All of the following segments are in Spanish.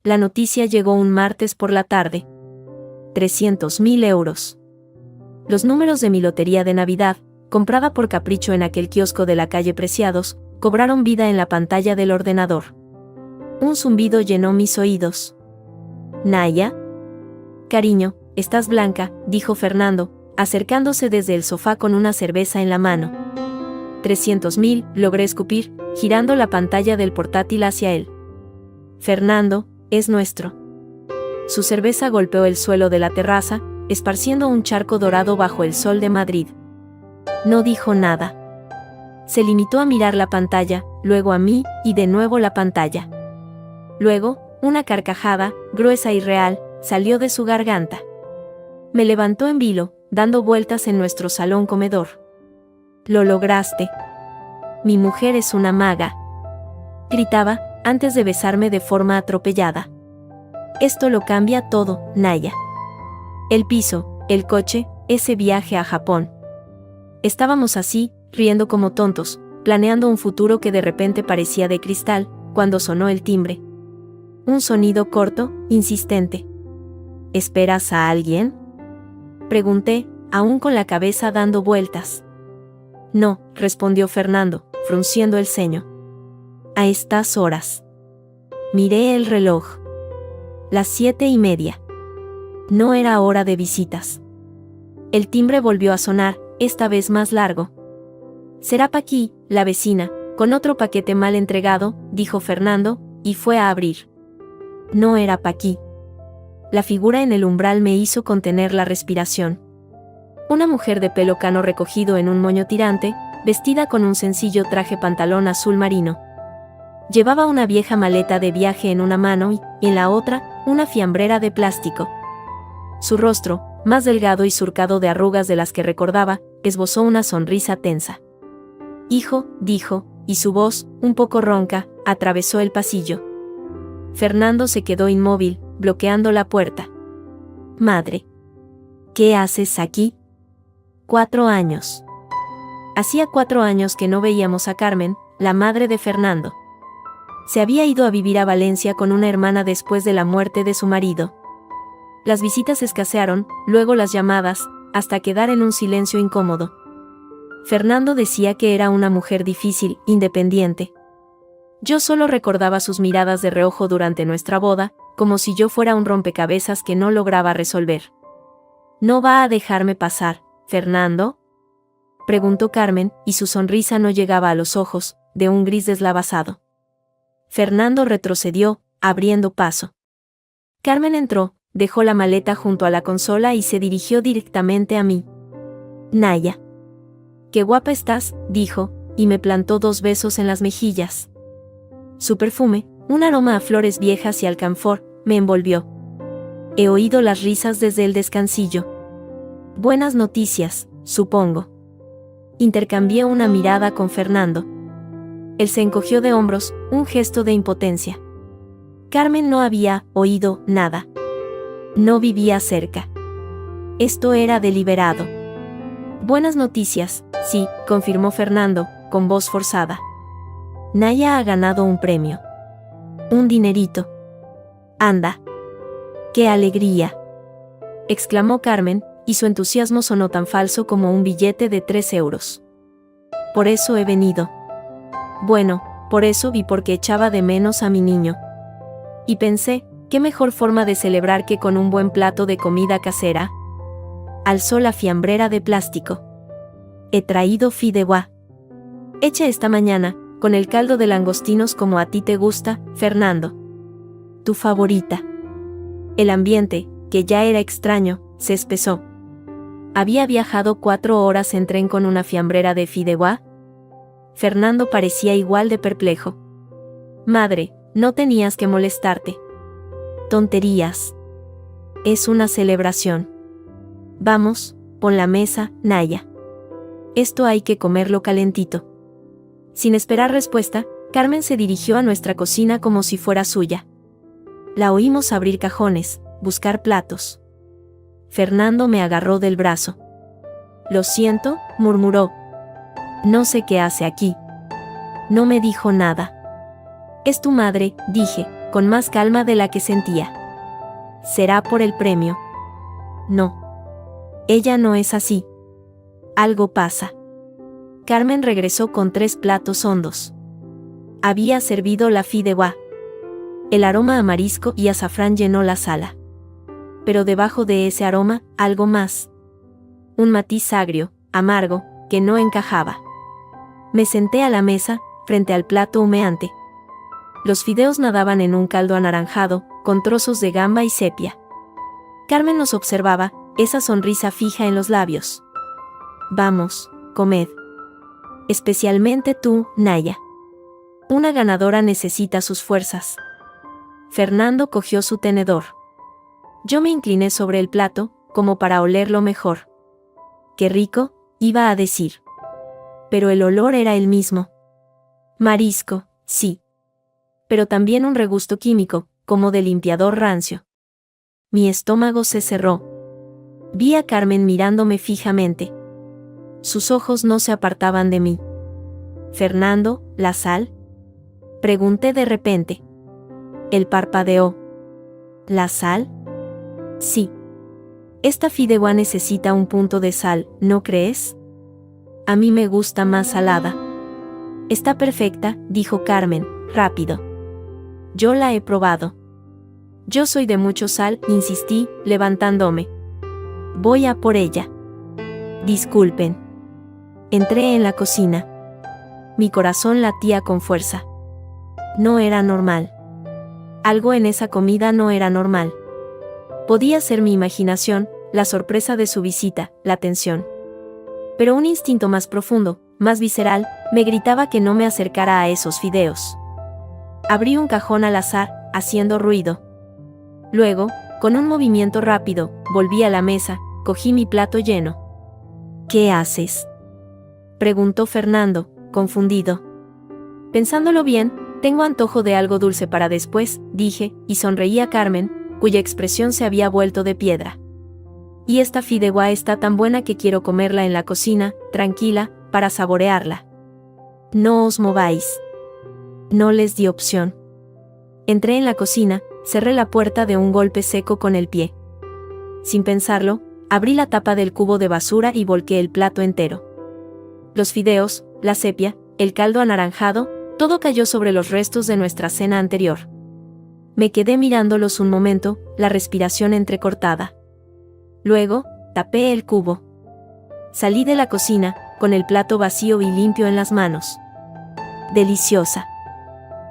La noticia llegó un martes por la tarde. 300.000 euros. Los números de mi lotería de Navidad, comprada por capricho en aquel kiosco de la calle Preciados, cobraron vida en la pantalla del ordenador. Un zumbido llenó mis oídos. «Naya». «Cariño, estás blanca», dijo Fernando, acercándose desde el sofá con una cerveza en la mano. 300.000, logré escupir, girando la pantalla del portátil hacia él. «Fernando, es nuestro». Su cerveza golpeó el suelo de la terraza, esparciendo un charco dorado bajo el sol de Madrid. No dijo nada. Se limitó a mirar la pantalla, luego a mí, y de nuevo la pantalla. Luego, una carcajada, gruesa y real, salió de su garganta. Me levantó en vilo, dando vueltas en nuestro salón comedor. «Lo lograste. Mi mujer es una maga», gritaba, antes de besarme de forma atropellada. «Esto lo cambia todo, Naya. El piso, el coche, ese viaje a Japón». Estábamos así, riendo como tontos, planeando un futuro que de repente parecía de cristal, cuando sonó el timbre. Un sonido corto, insistente. «¿Esperas a alguien?», pregunté, aún con la cabeza dando vueltas. «No», respondió Fernando, frunciendo el ceño. «A estas horas». Miré el reloj. Las 7:30. No era hora de visitas. El timbre volvió a sonar, esta vez más largo. «Será Paqui, la vecina, con otro paquete mal entregado», dijo Fernando, y fue a abrir. No era Paqui. La figura en el umbral me hizo contener la respiración. Una mujer de pelo cano recogido en un moño tirante, vestida con un sencillo traje pantalón azul marino. Llevaba una vieja maleta de viaje en una mano y, en la otra, una fiambrera de plástico. Su rostro, más delgado y surcado de arrugas de las que recordaba, esbozó una sonrisa tensa. «Hijo», dijo, y su voz, un poco ronca, atravesó el pasillo. Fernando se quedó inmóvil, bloqueando la puerta. «Madre. ¿Qué haces aquí?». 4 años. Hacía 4 años que no veíamos a Carmen, la madre de Fernando. Se había ido a vivir a Valencia con una hermana después de la muerte de su marido. Las visitas escasearon, luego las llamadas, hasta quedar en un silencio incómodo. Fernando decía que era una mujer difícil, independiente. Yo solo recordaba sus miradas de reojo durante nuestra boda, como si yo fuera un rompecabezas que no lograba resolver. «¿No va a dejarme pasar, Fernando?», preguntó Carmen, y su sonrisa no llegaba a los ojos, de un gris deslavazado. Fernando retrocedió, abriendo paso. Carmen entró, dejó la maleta junto a la consola y se dirigió directamente a mí. «Naya. Qué guapa estás», dijo, y me plantó 2 besos en las mejillas. Su perfume, un aroma a flores viejas y alcanfor, me envolvió. He oído las risas desde el descansillo. «Buenas noticias, supongo». Intercambié una mirada con Fernando. Él se encogió de hombros, un gesto de impotencia. Carmen no había oído nada. No vivía cerca. Esto era deliberado. «Buenas noticias, sí», confirmó Fernando, con voz forzada. «Naya ha ganado un premio. Un dinerito. Anda. ¡Qué alegría!», exclamó Carmen, y su entusiasmo sonó tan falso como un billete de 3 euros. «Por eso he venido». «Bueno, por eso vi porque echaba de menos a mi niño». Y pensé, ¿qué mejor forma de celebrar que con un buen plato de comida casera? Alzó la fiambrera de plástico. «He traído fideuá. Hecha esta mañana, con el caldo de langostinos como a ti te gusta, Fernando. Tu favorita». El ambiente, que ya era extraño, se espesó. ¿Había viajado 4 horas en tren con una fiambrera de fideuá? Fernando parecía igual de perplejo. «Madre, no tenías que molestarte». «Tonterías. Es una celebración. Vamos, pon la mesa, Naya. Esto hay que comerlo calentito». Sin esperar respuesta, Carmen se dirigió a nuestra cocina como si fuera suya. La oímos abrir cajones, buscar platos. Fernando me agarró del brazo. «Lo siento», murmuró. «No sé qué hace aquí». No me dijo nada. «Es tu madre», dije, con más calma de la que sentía. ¿Será por el premio? No. Ella no es así. Algo pasa. Carmen regresó con 3 platos hondos. Había servido la fideuá. El aroma a marisco y azafrán llenó la sala. Pero debajo de ese aroma, algo más. Un matiz agrio, amargo, que no encajaba. Me senté a la mesa, frente al plato humeante. Los fideos nadaban en un caldo anaranjado, con trozos de gamba y sepia. Carmen nos observaba, esa sonrisa fija en los labios. Vamos, comed. Especialmente tú, Naya. Una ganadora necesita sus fuerzas. Fernando cogió su tenedor. Yo me incliné sobre el plato, como para olerlo mejor. Qué rico, iba a decir. Pero el olor era el mismo. Marisco, sí. Pero también un regusto químico, como de limpiador rancio. Mi estómago se cerró. Vi a Carmen mirándome fijamente. Sus ojos no se apartaban de mí. Fernando, ¿la sal? Pregunté de repente. Él parpadeó. ¿La sal? Sí. Esta fideuá necesita un punto de sal, ¿no crees? A mí me gusta más salada. Está perfecta, dijo Carmen, rápido. Yo la he probado. Yo soy de mucho sal, insistí, levantándome. Voy a por ella. Disculpen. Entré en la cocina. Mi corazón latía con fuerza. No era normal. Algo en esa comida no era normal. Podía ser mi imaginación, la sorpresa de su visita, la tensión. Pero un instinto más profundo, más visceral, me gritaba que no me acercara a esos fideos. Abrí un cajón al azar, haciendo ruido. Luego, con un movimiento rápido, volví a la mesa, cogí mi plato lleno. ¿Qué haces?, preguntó Fernando, confundido. Pensándolo bien, tengo antojo de algo dulce para después, dije, y sonreí a Carmen, cuya expresión se había vuelto de piedra. Y esta fideuá está tan buena que quiero comerla en la cocina, tranquila, para saborearla. No os mováis. No les di opción. Entré en la cocina, cerré la puerta de un golpe seco con el pie. Sin pensarlo, abrí la tapa del cubo de basura y volqué el plato entero. Los fideos, la sepia, el caldo anaranjado, todo cayó sobre los restos de nuestra cena anterior. Me quedé mirándolos un momento, la respiración entrecortada. Luego, tapé el cubo. Salí de la cocina, con el plato vacío y limpio en las manos. Deliciosa.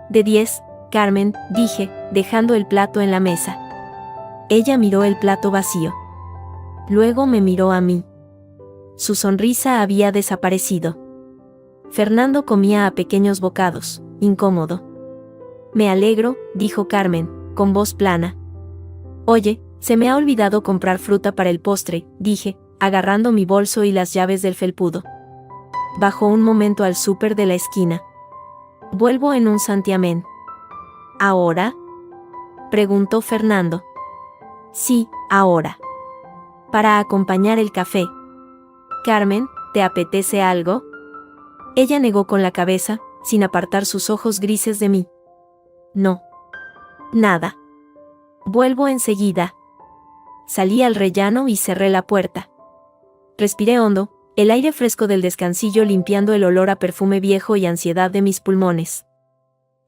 De 10, Carmen, dije, dejando el plato en la mesa. Ella miró el plato vacío. Luego me miró a mí. Su sonrisa había desaparecido. Fernando comía a pequeños bocados, incómodo. Me alegro, dijo Carmen, con voz plana. Oye, se me ha olvidado comprar fruta para el postre, dije, agarrando mi bolso y las llaves del felpudo. Bajó un momento al súper de la esquina. Vuelvo en un santiamén. ¿Ahora?, preguntó Fernando. Sí, ahora. Para acompañar el café. Carmen, ¿te apetece algo? Ella negó con la cabeza, sin apartar sus ojos grises de mí. No. Nada. Vuelvo enseguida. Salí al rellano y cerré la puerta. Respiré hondo, el aire fresco del descansillo limpiando el olor a perfume viejo y ansiedad de mis pulmones.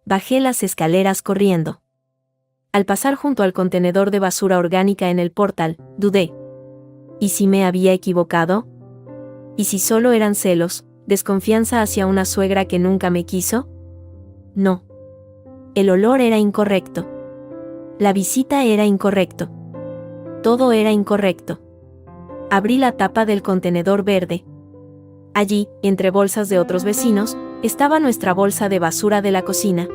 Bajé las escaleras corriendo. Al pasar junto al contenedor de basura orgánica en el portal, dudé. ¿Y si me había equivocado? ¿Y si solo eran celos, desconfianza hacia una suegra que nunca me quiso? No. El olor era incorrecto. La visita era incorrecto. Todo era incorrecto. Abrí la tapa del contenedor verde. Allí, entre bolsas de otros vecinos, estaba nuestra bolsa de basura de la cocina.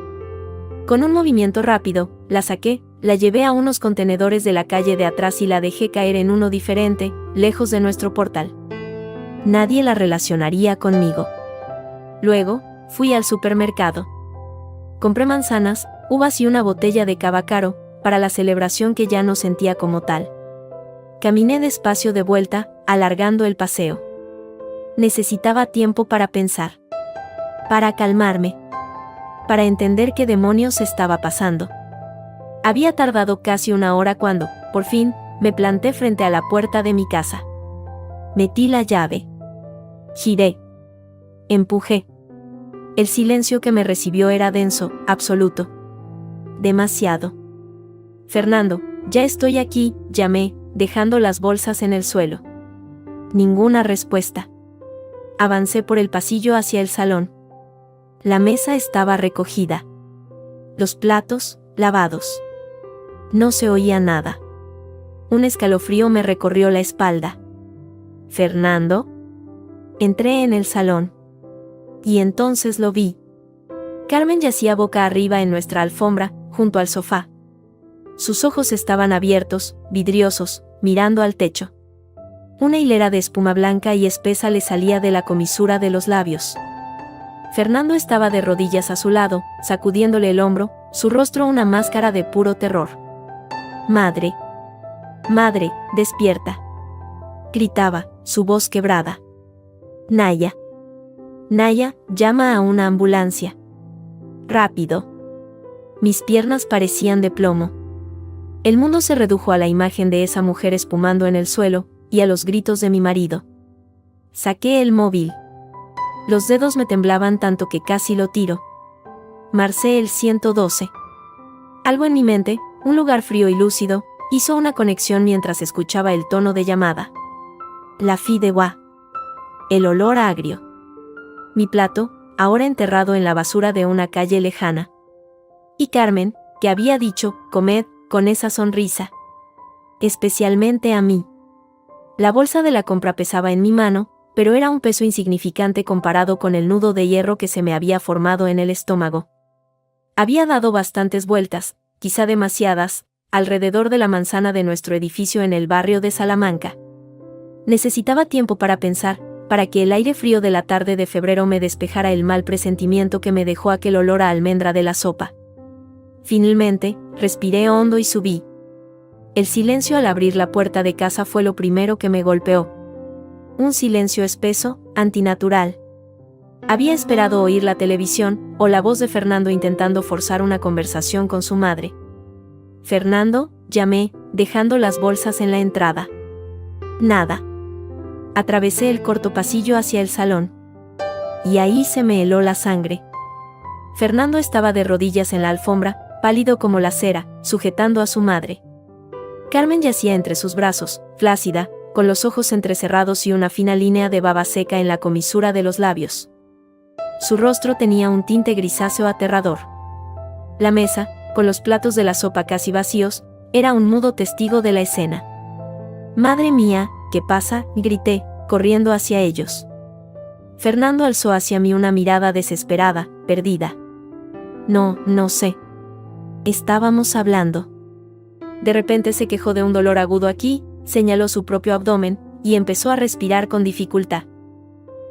Con un movimiento rápido, la saqué, la llevé a unos contenedores de la calle de atrás y la dejé caer en uno diferente, lejos de nuestro portal. Nadie la relacionaría conmigo. Luego, fui al supermercado. Compré manzanas, uvas y una botella de cava caro, para la celebración que ya no sentía como tal. Caminé despacio de vuelta, alargando el paseo. Necesitaba tiempo para pensar. Para calmarme. Para entender qué demonios estaba pasando. Había tardado casi una hora cuando, por fin, me planté frente a la puerta de mi casa. Metí la llave. Giré. Empujé. El silencio que me recibió era denso, absoluto. Demasiado. Fernando, ya estoy aquí, llamé, dejando las bolsas en el suelo. Ninguna respuesta. Avancé por el pasillo hacia el salón. La mesa estaba recogida. Los platos, lavados. No se oía nada. Un escalofrío me recorrió la espalda. ¿Fernando? Entré en el salón. Y entonces lo vi. Carmen yacía boca arriba en nuestra alfombra, junto al sofá. Sus ojos estaban abiertos, vidriosos, mirando al techo. Una hilera de espuma blanca y espesa le salía de la comisura de los labios. Fernando estaba de rodillas a su lado, sacudiéndole el hombro, su rostro una máscara de puro terror. «Madre. Madre, despierta», gritaba, su voz quebrada. «Naya. Naya, llama a una ambulancia. Rápido». Mis piernas parecían de plomo. El mundo se redujo a la imagen de esa mujer espumando en el suelo, y a los gritos de mi marido. Saqué el móvil. Los dedos me temblaban tanto que casi lo tiro. Marcé el 112. Algo en mi mente, un lugar frío y lúcido, hizo una conexión mientras escuchaba el tono de llamada. La fi de Gua. El olor agrio. Mi plato, ahora enterrado en la basura de una calle lejana. Y Carmen, que había dicho, comed, con esa sonrisa. Especialmente a mí. La bolsa de la compra pesaba en mi mano, pero era un peso insignificante comparado con el nudo de hierro que se me había formado en el estómago. Había dado bastantes vueltas, quizá demasiadas, alrededor de la manzana de nuestro edificio en el barrio de Salamanca. Necesitaba tiempo para pensar, para que el aire frío de la tarde de febrero me despejara el mal presentimiento que me dejó aquel olor a almendra de la sopa. Finalmente, respiré hondo y subí. El silencio al abrir la puerta de casa fue lo primero que me golpeó. Un silencio espeso, antinatural. Había esperado oír la televisión, o la voz de Fernando intentando forzar una conversación con su madre. «Fernando», llamé, dejando las bolsas en la entrada. Nada. Atravesé el corto pasillo hacia el salón. Y ahí se me heló la sangre. Fernando estaba de rodillas en la alfombra, pálido como la cera, sujetando a su madre. Carmen yacía entre sus brazos, flácida, con los ojos entrecerrados y una fina línea de baba seca en la comisura de los labios. Su rostro tenía un tinte grisáceo aterrador. La mesa, con los platos de la sopa casi vacíos, era un mudo testigo de la escena. «Madre mía, ¿qué pasa?», grité, corriendo hacia ellos. Fernando alzó hacia mí una mirada desesperada, perdida. No sé. Estábamos hablando. De repente se quejó de un dolor agudo aquí, señaló su propio abdomen, y empezó a respirar con dificultad.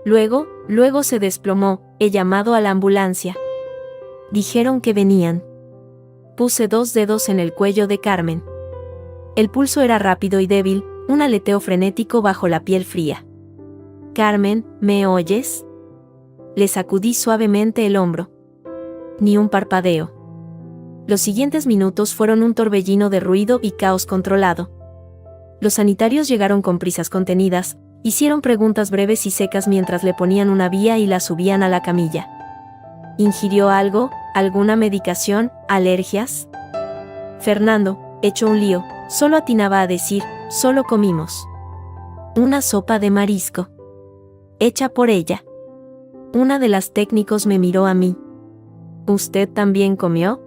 Luego se desplomó, he llamado a la ambulancia. Dijeron que venían. Puse 2 dedos en el cuello de Carmen. El pulso era rápido y débil, un aleteo frenético bajo la piel fría. «Carmen, ¿me oyes?». Le sacudí suavemente el hombro. Ni un parpadeo. Los siguientes minutos fueron un torbellino de ruido y caos controlado. Los sanitarios llegaron con prisas contenidas, hicieron preguntas breves y secas mientras le ponían una vía y la subían a la camilla. ¿Ingirió algo? ¿Alguna medicación? ¿Alergias? Fernando, hecho un lío, solo atinaba a decir, solo comimos. Una sopa de marisco. Hecha por ella. Una de las técnicos me miró a mí. ¿Usted también comió?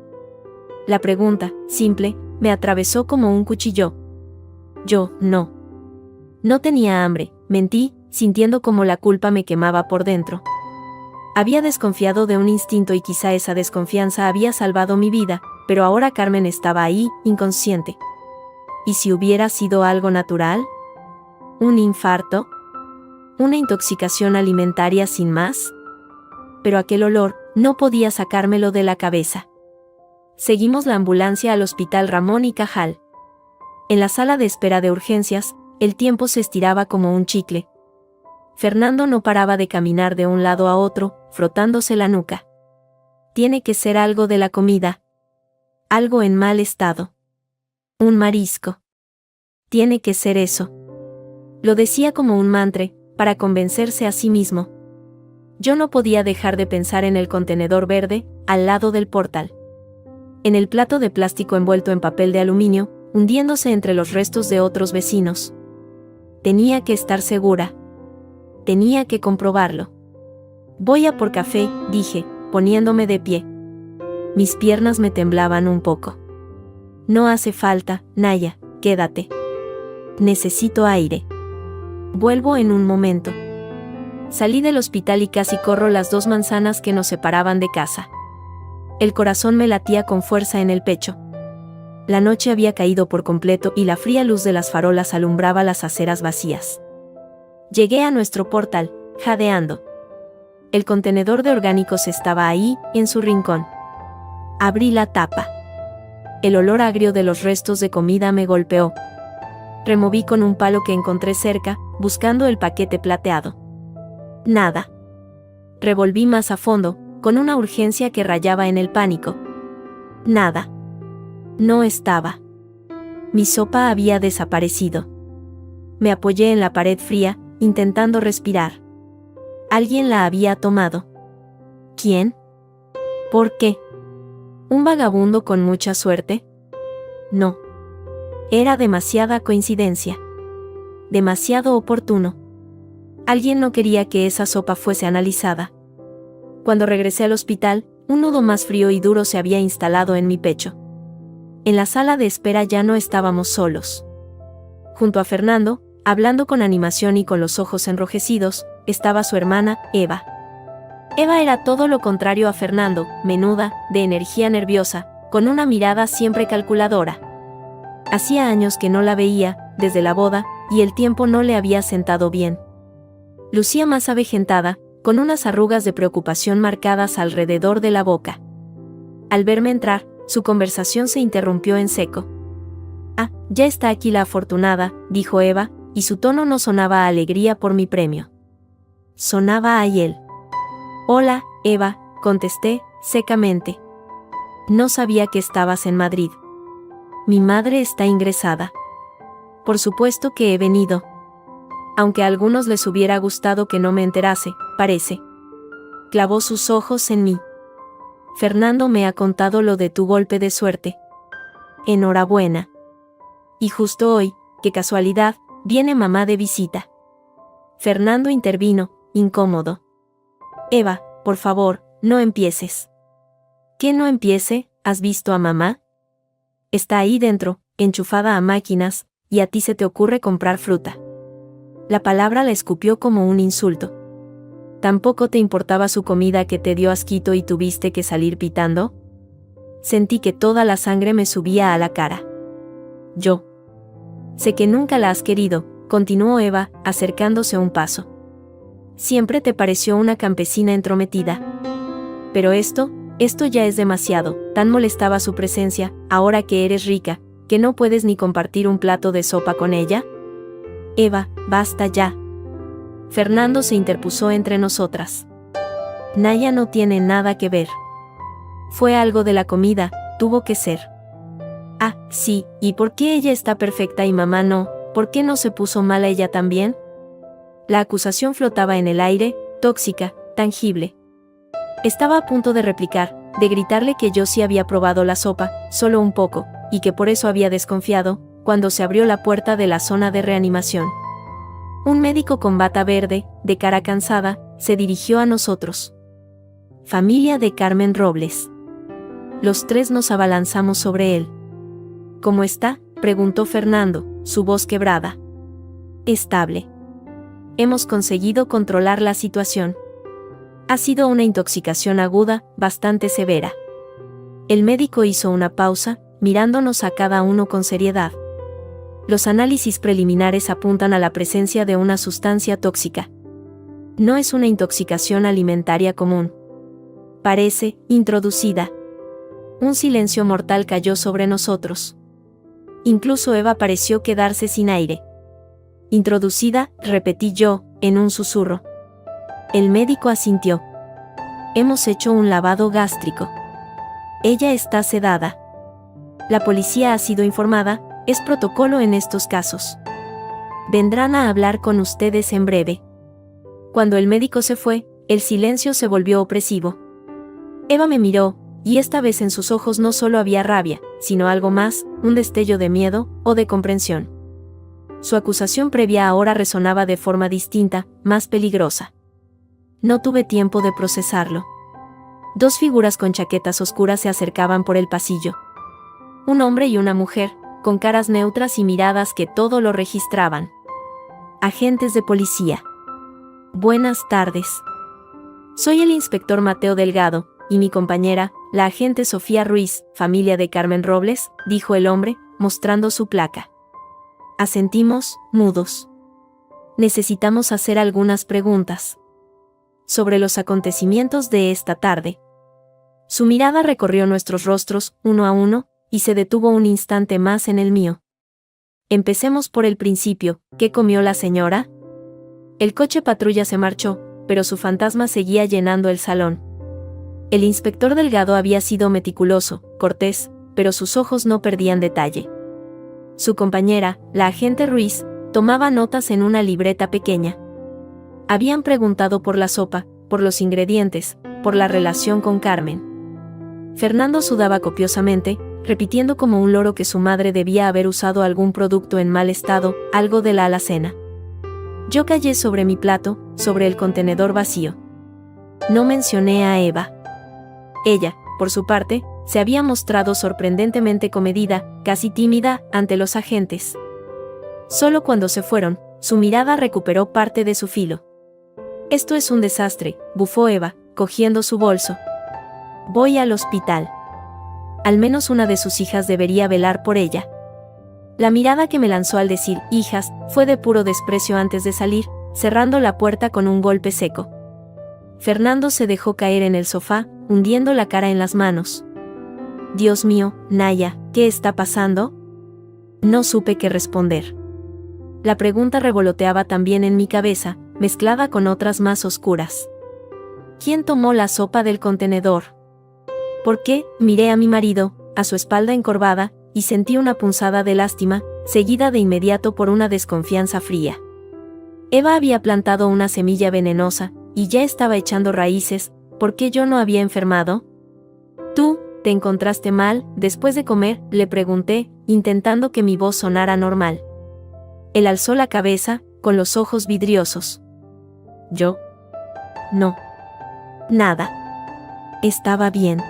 La pregunta, simple, me atravesó como un cuchillo. Yo, no. No tenía hambre, mentí, sintiendo como la culpa me quemaba por dentro. Había desconfiado de un instinto y quizá esa desconfianza había salvado mi vida, pero ahora Carmen estaba ahí, inconsciente. ¿Y si hubiera sido algo natural? ¿Un infarto? ¿Una intoxicación alimentaria sin más? Pero aquel olor, no podía sacármelo de la cabeza. Seguimos la ambulancia al Hospital Ramón y Cajal. En la sala de espera de urgencias, el tiempo se estiraba como un chicle. Fernando no paraba de caminar de un lado a otro, frotándose la nuca. «Tiene que ser algo de la comida». Algo en mal estado. Un marisco. Tiene que ser eso. Lo decía como un mantra, para convencerse a sí mismo. Yo no podía dejar de pensar en el contenedor verde, al lado del portal. En el plato de plástico envuelto en papel de aluminio, hundiéndose entre los restos de otros vecinos. Tenía que estar segura. Tenía que comprobarlo. Voy a por café, dije, poniéndome de pie. Mis piernas me temblaban un poco. No hace falta, Naya, quédate. Necesito aire. Vuelvo en un momento. Salí del hospital y casi corro las 2 manzanas que nos separaban de casa. El corazón me latía con fuerza en el pecho. La noche había caído por completo y la fría luz de las farolas alumbraba las aceras vacías. Llegué a nuestro portal, jadeando. El contenedor de orgánicos estaba ahí, en su rincón. Abrí la tapa. El olor agrio de los restos de comida me golpeó. Removí con un palo que encontré cerca, buscando el paquete plateado. Nada. Revolví más a fondo, con una urgencia que rayaba en el pánico. Nada. No estaba. Mi sopa había desaparecido. Me apoyé en la pared fría, intentando respirar. Alguien la había tomado. ¿Quién? ¿Por qué? ¿Un vagabundo con mucha suerte? No. Era demasiada coincidencia. Demasiado oportuno. Alguien no quería que esa sopa fuese analizada. Cuando regresé al hospital, un nudo más frío y duro se había instalado en mi pecho. En la sala de espera ya no estábamos solos. Junto a Fernando, hablando con animación y con los ojos enrojecidos, estaba su hermana, Eva. Eva era todo lo contrario a Fernando, menuda, de energía nerviosa, con una mirada siempre calculadora. Hacía años que no la veía, desde la boda, y el tiempo no le había sentado bien. Lucía más avejentada, con unas arrugas de preocupación marcadas alrededor de la boca. Al verme entrar, su conversación se interrumpió en seco. «Ah, ya está aquí la afortunada», dijo Eva, y su tono no sonaba a alegría por mi premio. Sonaba a hiel. «Hola, Eva», contesté, secamente. «No sabía que estabas en Madrid». «Mi madre está ingresada». «Por supuesto que he venido». Aunque a algunos les hubiera gustado que no me enterase, parece. Clavó sus ojos en mí. «Fernando me ha contado lo de tu golpe de suerte». «Enhorabuena». «Y justo hoy, qué casualidad, viene mamá de visita». Fernando intervino, incómodo. «Eva, por favor, no empieces». «¿Qué no empiece? ¿Has visto a mamá? Está ahí dentro, enchufada a máquinas, y a ti se te ocurre comprar fruta». La palabra la escupió como un insulto. ¿Tampoco te importaba su comida que te dio asquito y tuviste que salir pitando? Sentí que toda la sangre me subía a la cara. Yo. Sé que nunca la has querido, continuó Eva, acercándose un paso. Siempre te pareció una campesina entrometida. Pero esto ya es demasiado, tan molestaba su presencia, ahora que eres rica, que no puedes ni compartir un plato de sopa con ella. Eva, basta ya. Fernando se interpuso entre nosotras. Naya no tiene nada que ver. Fue algo de la comida, tuvo que ser. Ah, sí, ¿y por qué ella está perfecta y mamá no? ¿Por qué no se puso mala ella también? La acusación flotaba en el aire, tóxica, tangible. Estaba a punto de replicar, de gritarle que yo sí había probado la sopa, solo un poco, y que por eso había desconfiado, cuando se abrió la puerta de la zona de reanimación. Un médico con bata verde, de cara cansada, se dirigió a nosotros. Familia de Carmen Robles. Los 3 nos abalanzamos sobre él. ¿Cómo está?, preguntó Fernando, su voz quebrada. Estable. Hemos conseguido controlar la situación. Ha sido una intoxicación aguda, bastante severa. El médico hizo una pausa, mirándonos a cada uno con seriedad. Los análisis preliminares apuntan a la presencia de una sustancia tóxica. No es una intoxicación alimentaria común. Parece introducida. Un silencio mortal cayó sobre nosotros. Incluso Eva pareció quedarse sin aire. Introducida, repetí yo, en un susurro. El médico asintió. Hemos hecho un lavado gástrico. Ella está sedada. La policía ha sido informada, es protocolo en estos casos. Vendrán a hablar con ustedes en breve. Cuando el médico se fue, el silencio se volvió opresivo. Eva me miró, y esta vez en sus ojos no solo había rabia, sino algo más, un destello de miedo o de comprensión. Su acusación previa ahora resonaba de forma distinta, más peligrosa. No tuve tiempo de procesarlo. Dos figuras con chaquetas oscuras se acercaban por el pasillo. Un hombre y una mujer, con caras neutras y miradas que todo lo registraban. Agentes de policía. Buenas tardes. Soy el inspector Mateo Delgado, y mi compañera, la agente Sofía Ruiz, familia de Carmen Robles, dijo el hombre, mostrando su placa. Asentimos, mudos. Necesitamos hacer algunas preguntas sobre los acontecimientos de esta tarde. Su mirada recorrió nuestros rostros, uno a uno, y se detuvo un instante más en el mío. Empecemos por el principio. ¿Qué comió la señora? El coche patrulla se marchó, pero su fantasma seguía llenando el salón. El inspector Delgado había sido meticuloso, cortés, pero sus ojos no perdían detalle. Su compañera, la agente Ruiz, tomaba notas en una libreta pequeña. Habían preguntado por la sopa, por los ingredientes, por la relación con Carmen. Fernando sudaba copiosamente, repitiendo como un loro que su madre debía haber usado algún producto en mal estado, algo de la alacena. Yo callé sobre mi plato, sobre el contenedor vacío. No mencioné a Eva. Ella, por su parte, se había mostrado sorprendentemente comedida, casi tímida, ante los agentes. Solo cuando se fueron, su mirada recuperó parte de su filo. Esto es un desastre, bufó Eva, cogiendo su bolso. Voy al hospital. Al menos una de sus hijas debería velar por ella. La mirada que me lanzó al decir hijas fue de puro desprecio antes de salir, cerrando la puerta con un golpe seco. Fernando se dejó caer en el sofá, hundiendo la cara en las manos. Dios mío, Naya, ¿qué está pasando? No supe qué responder. La pregunta revoloteaba también en mi cabeza, mezclada con otras más oscuras. ¿Quién tomó la sopa del contenedor? ¿Por qué? Miré a mi marido, a su espalda encorvada, y sentí una punzada de lástima, seguida de inmediato por una desconfianza fría. Eva había plantado una semilla venenosa, y ya estaba echando raíces. ¿Por qué yo no había enfermado? ¿Tú, te encontraste mal, después de comer?, le pregunté, intentando que mi voz sonara normal. Él alzó la cabeza, con los ojos vidriosos. ¿Yo? No. Nada. Estaba bien.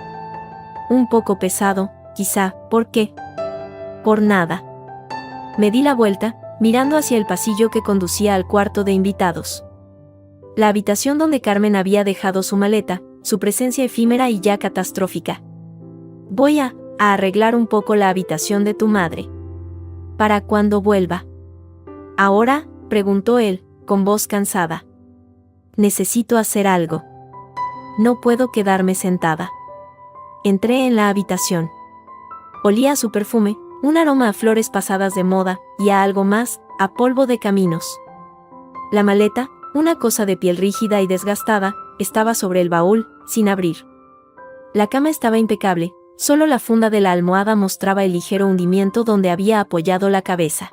Un poco pesado, quizá. ¿Por qué? Por nada. Me di la vuelta, mirando hacia el pasillo que conducía al cuarto de invitados. La habitación donde Carmen había dejado su maleta, su presencia efímera y ya catastrófica. Voy a arreglar un poco la habitación de tu madre. ¿Para cuando vuelva? ¿Ahora?, preguntó él, con voz cansada. Necesito hacer algo. No puedo quedarme sentada. Entré en la habitación. Olía a su perfume, un aroma a flores pasadas de moda, y a algo más, a polvo de caminos. La maleta, una cosa de piel rígida y desgastada, estaba sobre el baúl, sin abrir. La cama estaba impecable, solo la funda de la almohada mostraba el ligero hundimiento donde había apoyado la cabeza.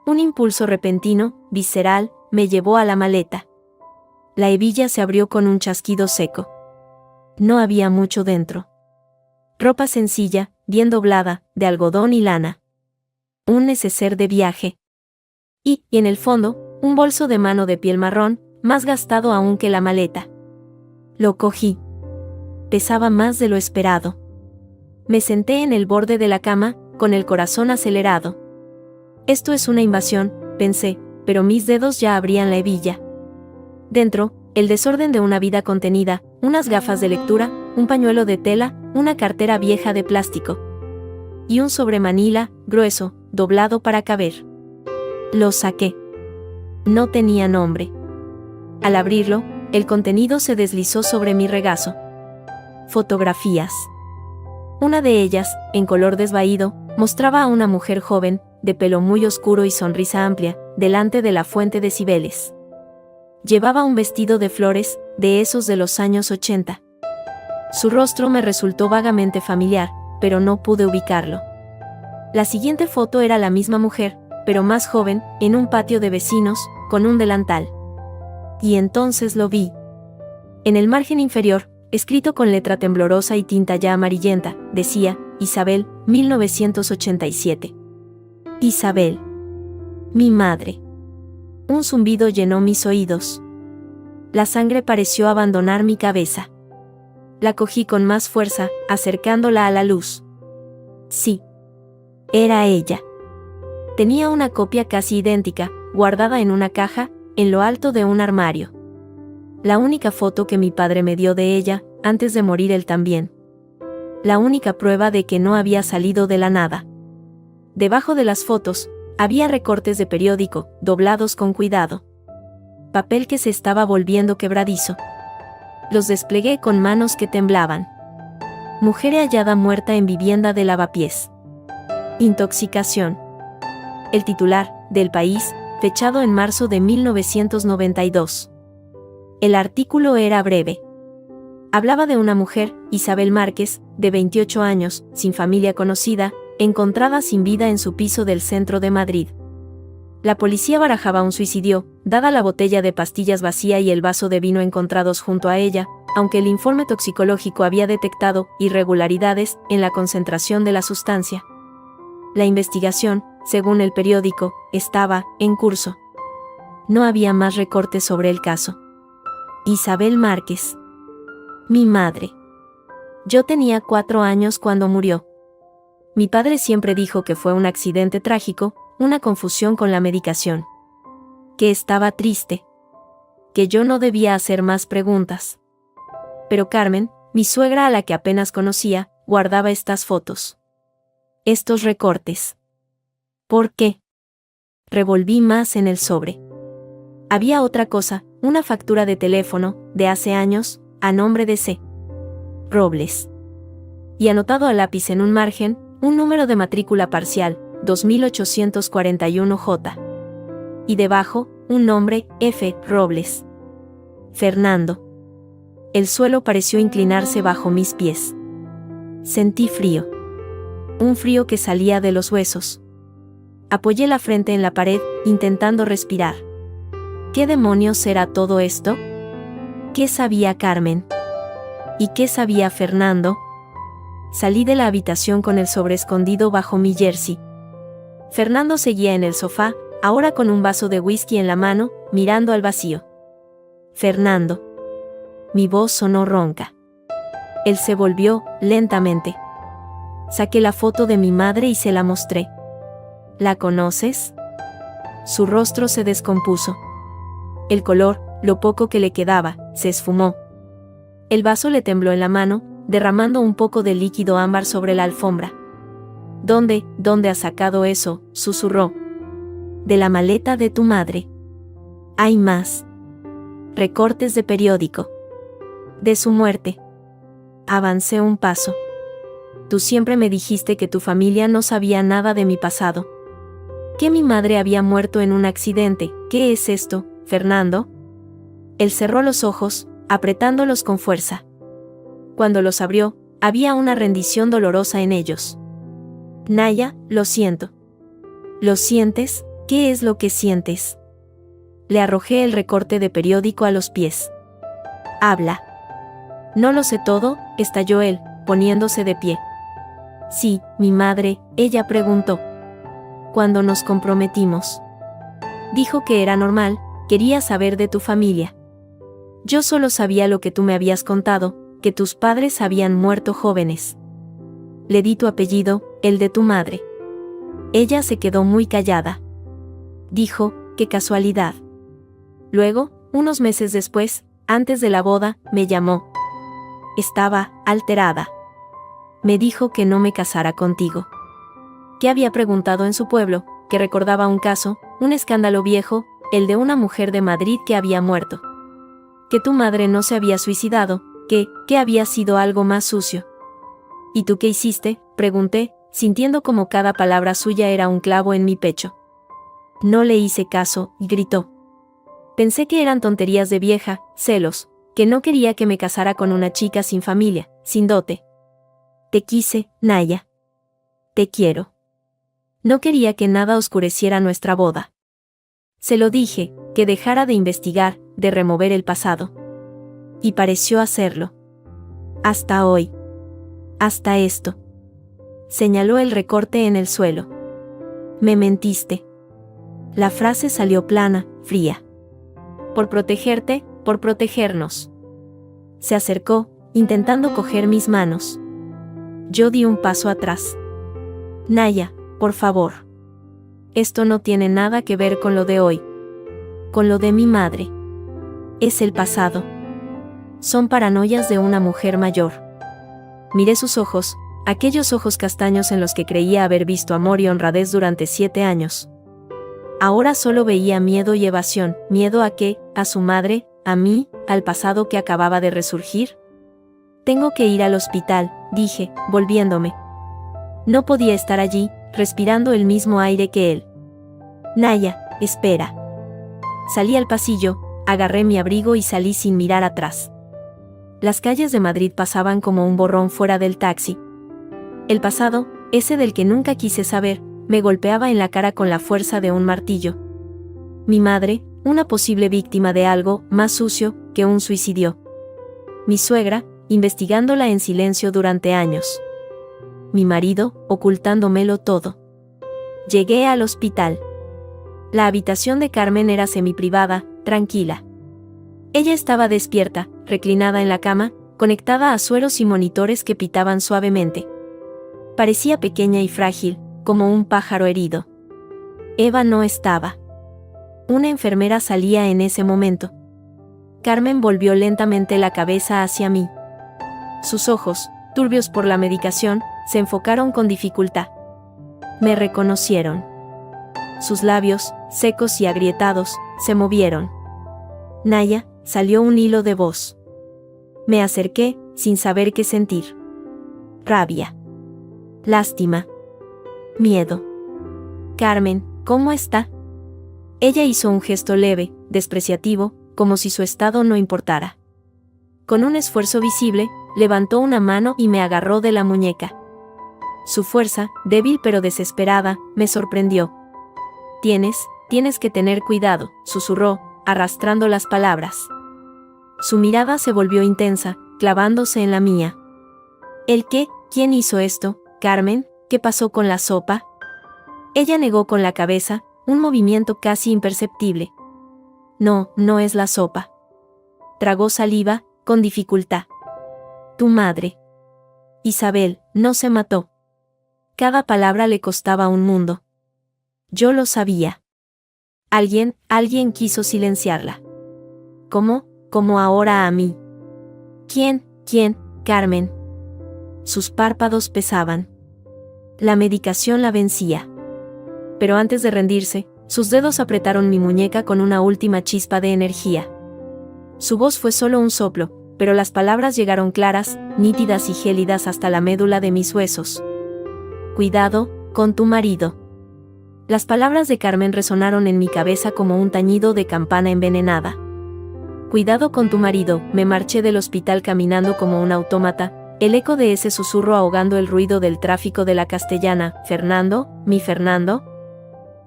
Un impulso repentino, visceral, me llevó a la maleta. La hebilla se abrió con un chasquido seco. No había mucho dentro. Ropa sencilla, bien doblada, de algodón y lana. Un neceser de viaje. Y en el fondo, un bolso de mano de piel marrón, más gastado aún que la maleta. Lo cogí. Pesaba más de lo esperado. Me senté en el borde de la cama, con el corazón acelerado. Esto es una invasión, pensé, pero mis dedos ya abrían la hebilla. Dentro, el desorden de una vida contenida, unas gafas de lectura, un pañuelo de tela, una cartera vieja de plástico. Y un sobremanila, grueso, doblado para caber. Lo saqué. No tenía nombre. Al abrirlo, el contenido se deslizó sobre mi regazo. Fotografías. Una de ellas, en color desvaído, mostraba a una mujer joven, de pelo muy oscuro y sonrisa amplia, delante de la fuente de Cibeles. Llevaba un vestido de flores, de esos de los años 80. Su rostro me resultó vagamente familiar, pero no pude ubicarlo. La siguiente foto era la misma mujer, pero más joven, en un patio de vecinos, con un delantal. Y entonces lo vi. En el margen inferior, escrito con letra temblorosa y tinta ya amarillenta, decía, Isabel, 1987. Isabel. Mi madre. Un zumbido llenó mis oídos. La sangre pareció abandonar mi cabeza. La cogí con más fuerza, acercándola a la luz. Sí. Era ella. Tenía una copia casi idéntica, guardada en una caja, en lo alto de un armario. La única foto que mi padre me dio de ella, antes de morir él también. La única prueba de que no había salido de la nada. Debajo de las fotos, había recortes de periódico, doblados con cuidado. Papel que se estaba volviendo quebradizo. Los desplegué con manos que temblaban. Mujer hallada muerta en vivienda de Lavapiés. Intoxicación. El titular, del País, fechado en marzo de 1992. El artículo era breve. Hablaba de una mujer, Isabel Márquez, de 28 años, sin familia conocida, encontrada sin vida en su piso del centro de Madrid. La policía barajaba un suicidio, dada la botella de pastillas vacía y el vaso de vino encontrados junto a ella, aunque el informe toxicológico había detectado irregularidades en la concentración de la sustancia. La investigación, según el periódico, estaba en curso. No había más recortes sobre el caso. Isabel Márquez. Mi madre. Yo tenía 4 años cuando murió. Mi padre siempre dijo que fue un accidente trágico, una confusión con la medicación. Que estaba triste. Que yo no debía hacer más preguntas. Pero Carmen, mi suegra a la que apenas conocía, guardaba estas fotos. Estos recortes. ¿Por qué? Revolví más en el sobre. Había otra cosa, una factura de teléfono, de hace años, a nombre de C. Robles. Y anotado a lápiz en un margen, un número de matrícula parcial, 2841J. Y debajo, un nombre, F. Robles. Fernando. El suelo pareció inclinarse bajo mis pies. Sentí frío. Un frío que salía de los huesos. Apoyé la frente en la pared, intentando respirar. ¿Qué demonios era todo esto? ¿Qué sabía Carmen? ¿Y qué sabía Fernando? Salí de la habitación con el sobre escondido bajo mi jersey. Fernando seguía en el sofá, ahora con un vaso de whisky en la mano, mirando al vacío. Fernando. Mi voz sonó ronca. Él se volvió, lentamente. Saqué la foto de mi madre y se la mostré. ¿La conoces? Su rostro se descompuso. El color, lo poco que le quedaba, se esfumó. El vaso le tembló en la mano, derramando un poco de líquido ámbar sobre la alfombra. ¿Dónde has sacado eso?, susurró. De la maleta de tu madre. Hay más. Recortes de periódico. De su muerte. Avancé un paso. Tú siempre me dijiste que tu familia no sabía nada de mi pasado. Que mi madre había muerto en un accidente. ¿Qué es esto, Fernando? Él cerró los ojos, apretándolos con fuerza. Cuando los abrió, había una rendición dolorosa en ellos. Naya, lo siento. ¿Lo sientes? ¿Qué es lo que sientes? Le arrojé el recorte de periódico a los pies. Habla. No lo sé todo, estalló él, poniéndose de pie. Sí, mi madre, ella preguntó. Cuando nos comprometimos. Dijo que era normal, quería saber de tu familia. Yo solo sabía lo que tú me habías contado, que tus padres habían muerto jóvenes. Le di tu apellido, el de tu madre. Ella se quedó muy callada. Dijo, qué casualidad. Luego, unos meses después, antes de la boda, me llamó. Estaba alterada. Me dijo que no me casara contigo. Que había preguntado en su pueblo, que recordaba un caso, un escándalo viejo, el de una mujer de Madrid que había muerto. Que tu madre no se había suicidado, que había sido algo más sucio. ¿Y tú qué hiciste?, pregunté, sintiendo como cada palabra suya era un clavo en mi pecho. No le hice caso, y gritó. Pensé que eran tonterías de vieja, celos, que no quería que me casara con una chica sin familia, sin dote. Te quise, Naya. Te quiero. No quería que nada oscureciera nuestra boda. Se lo dije, que dejara de investigar, de remover el pasado. Y pareció hacerlo. Hasta hoy. Hasta esto. Señaló el recorte en el suelo. Me mentiste. La frase salió plana, fría. Por protegerte, por protegernos. Se acercó, intentando coger mis manos. Yo di un paso atrás. Naya, por favor. Esto no tiene nada que ver con lo de hoy. Con lo de mi madre. Es el pasado. Son paranoias de una mujer mayor. Miré sus ojos, aquellos ojos castaños en los que creía haber visto amor y honradez durante 7 años. Ahora solo veía miedo y evasión, miedo a qué, a su madre, a mí, al pasado que acababa de resurgir. Tengo que ir al hospital, dije, volviéndome. No podía estar allí, respirando el mismo aire que él. Naya, espera. Salí al pasillo, agarré mi abrigo y salí sin mirar atrás. Las calles de Madrid pasaban como un borrón fuera del taxi. El pasado, ese del que nunca quise saber, me golpeaba en la cara con la fuerza de un martillo. Mi madre, una posible víctima de algo más sucio que un suicidio. Mi suegra, investigándola en silencio durante años. Mi marido, ocultándomelo todo. Llegué al hospital. La habitación de Carmen era semiprivada, tranquila. Ella estaba despierta, reclinada en la cama, conectada a sueros y monitores que pitaban suavemente. Parecía pequeña y frágil, como un pájaro herido. Eva no estaba. Una enfermera salía en ese momento. Carmen volvió lentamente la cabeza hacia mí. Sus ojos, turbios por la medicación, se enfocaron con dificultad. Me reconocieron. Sus labios, secos y agrietados, se movieron. Naya, salió un hilo de voz. Me acerqué, sin saber qué sentir. Rabia. Lástima. Miedo. Carmen, ¿cómo está? Ella hizo un gesto leve, despreciativo, como si su estado no importara. Con un esfuerzo visible, levantó una mano y me agarró de la muñeca. Su fuerza, débil pero desesperada, me sorprendió. Tienes que tener cuidado, susurró, arrastrando las palabras. Su mirada se volvió intensa, clavándose en la mía. ¿El qué? ¿Quién hizo esto? Carmen, ¿qué pasó con la sopa? Ella negó con la cabeza, un movimiento casi imperceptible. No, no es la sopa. Tragó saliva, con dificultad. Tu madre. Isabel, no se mató. Cada palabra le costaba un mundo. Yo lo sabía. Alguien quiso silenciarla. ¿Cómo ahora a mí? ¿Quién, Carmen? Sus párpados pesaban. La medicación la vencía. Pero antes de rendirse, sus dedos apretaron mi muñeca con una última chispa de energía. Su voz fue solo un soplo, pero las palabras llegaron claras, nítidas y gélidas hasta la médula de mis huesos. Cuidado, con tu marido. Las palabras de Carmen resonaron en mi cabeza como un tañido de campana envenenada. Cuidado con tu marido, me marché del hospital caminando como un autómata, el eco de ese susurro ahogando el ruido del tráfico de la Castellana. Fernando, mi Fernando.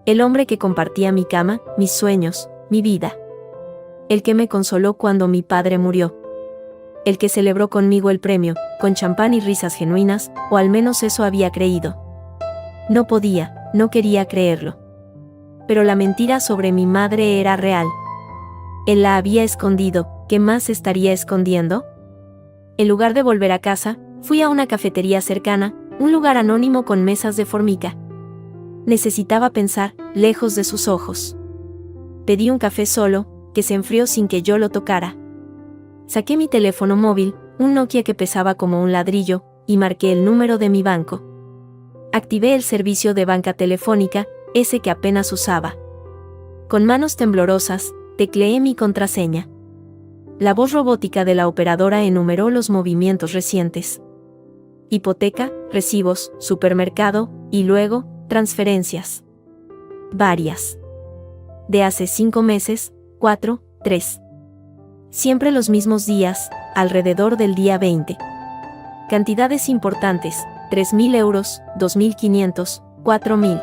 El hombre que compartía mi cama, mis sueños, mi vida. El que me consoló cuando mi padre murió. El que celebró conmigo el premio, con champán y risas genuinas, o al menos eso había creído. No quería creerlo. Pero la mentira sobre mi madre era real. Él la había escondido, ¿qué más estaría escondiendo? En lugar de volver a casa, fui a una cafetería cercana, un lugar anónimo con mesas de formica. Necesitaba pensar, lejos de sus ojos. Pedí un café solo, que se enfrió sin que yo lo tocara. Saqué mi teléfono móvil, un Nokia que pesaba como un ladrillo, y marqué el número de mi banco. Activé el servicio de banca telefónica, ese que apenas usaba. Con manos temblorosas, tecleé mi contraseña. La voz robótica de la operadora enumeró los movimientos recientes. Hipoteca, recibos, supermercado, y luego, transferencias. Varias. De hace 5 meses, 4, 3. Siempre los mismos días, alrededor del día 20. Cantidades importantes, 3.000 euros, 2.500, 4.000.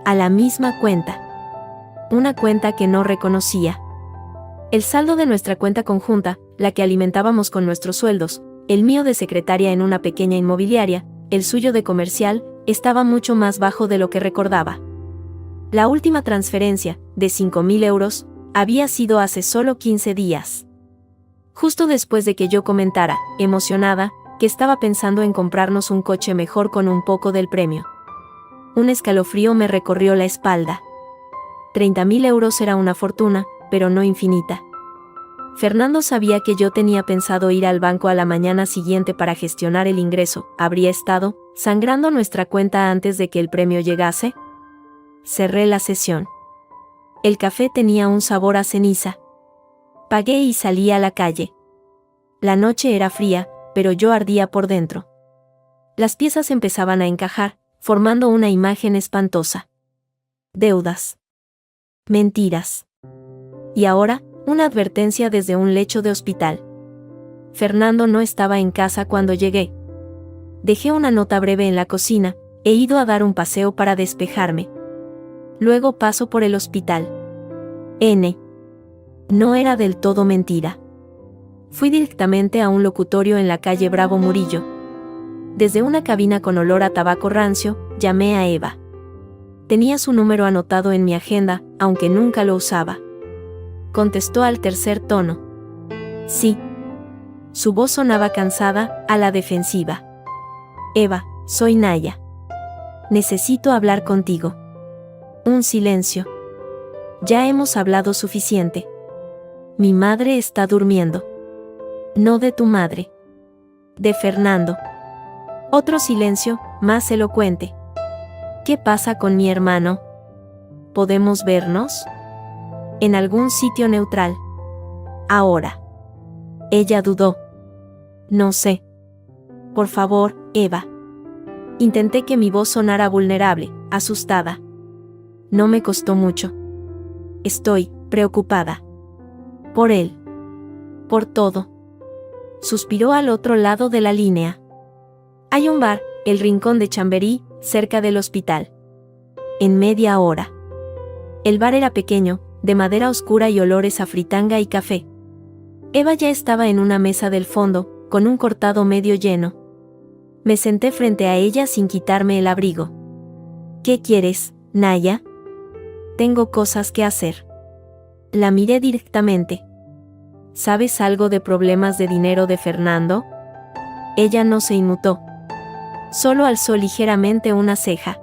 A la misma cuenta. Una cuenta que no reconocía. El saldo de nuestra cuenta conjunta, la que alimentábamos con nuestros sueldos, el mío de secretaria en una pequeña inmobiliaria, el suyo de comercial, estaba mucho más bajo de lo que recordaba. La última transferencia, de 5.000 euros, había sido hace solo 15 días. Justo después de que yo comentara, emocionada, que estaba pensando en comprarnos un coche mejor con un poco del premio. Un escalofrío me recorrió la espalda. 30.000 euros era una fortuna, pero no infinita. Fernando sabía que yo tenía pensado ir al banco a la mañana siguiente para gestionar el ingreso. ¿Habría estado sangrando nuestra cuenta antes de que el premio llegase? Cerré la sesión. El café tenía un sabor a ceniza. Pagué y salí a la calle. La noche era fría, pero yo ardía por dentro. Las piezas empezaban a encajar, formando una imagen espantosa. Deudas. Mentiras. Y ahora, una advertencia desde un lecho de hospital. Fernando no estaba en casa cuando llegué. Dejé una nota breve en la cocina, he ido a dar un paseo para despejarme. Luego paso por el hospital. No era del todo mentira. Fui directamente a un locutorio en la calle Bravo Murillo. Desde una cabina con olor a tabaco rancio, llamé a Eva. Tenía su número anotado en mi agenda, aunque nunca lo usaba. Contestó al tercer tono. Sí. Su voz sonaba cansada, a la defensiva. Eva, soy Naya. Necesito hablar contigo. Un silencio. Ya hemos hablado suficiente. Mi madre está durmiendo. No de tu madre. De Fernando. Otro silencio, más elocuente. ¿Qué pasa con mi hermano? ¿Podemos vernos? En algún sitio neutral. Ahora. Ella dudó. No sé. Por favor, Eva. Intenté que mi voz sonara vulnerable, asustada. No me costó mucho. Estoy preocupada. Por él. Por todo. Suspiró al otro lado de la línea. Hay un bar, el Rincón de Chamberí, cerca del hospital. En media hora. El bar era pequeño, de madera oscura y olores a fritanga y café. Eva ya estaba en una mesa del fondo, con un cortado medio lleno. Me senté frente a ella sin quitarme el abrigo. ¿Qué quieres, Naya? Tengo cosas que hacer. La miré directamente. ¿Sabes algo de problemas de dinero de Fernando? Ella no se inmutó. Solo alzó ligeramente una ceja.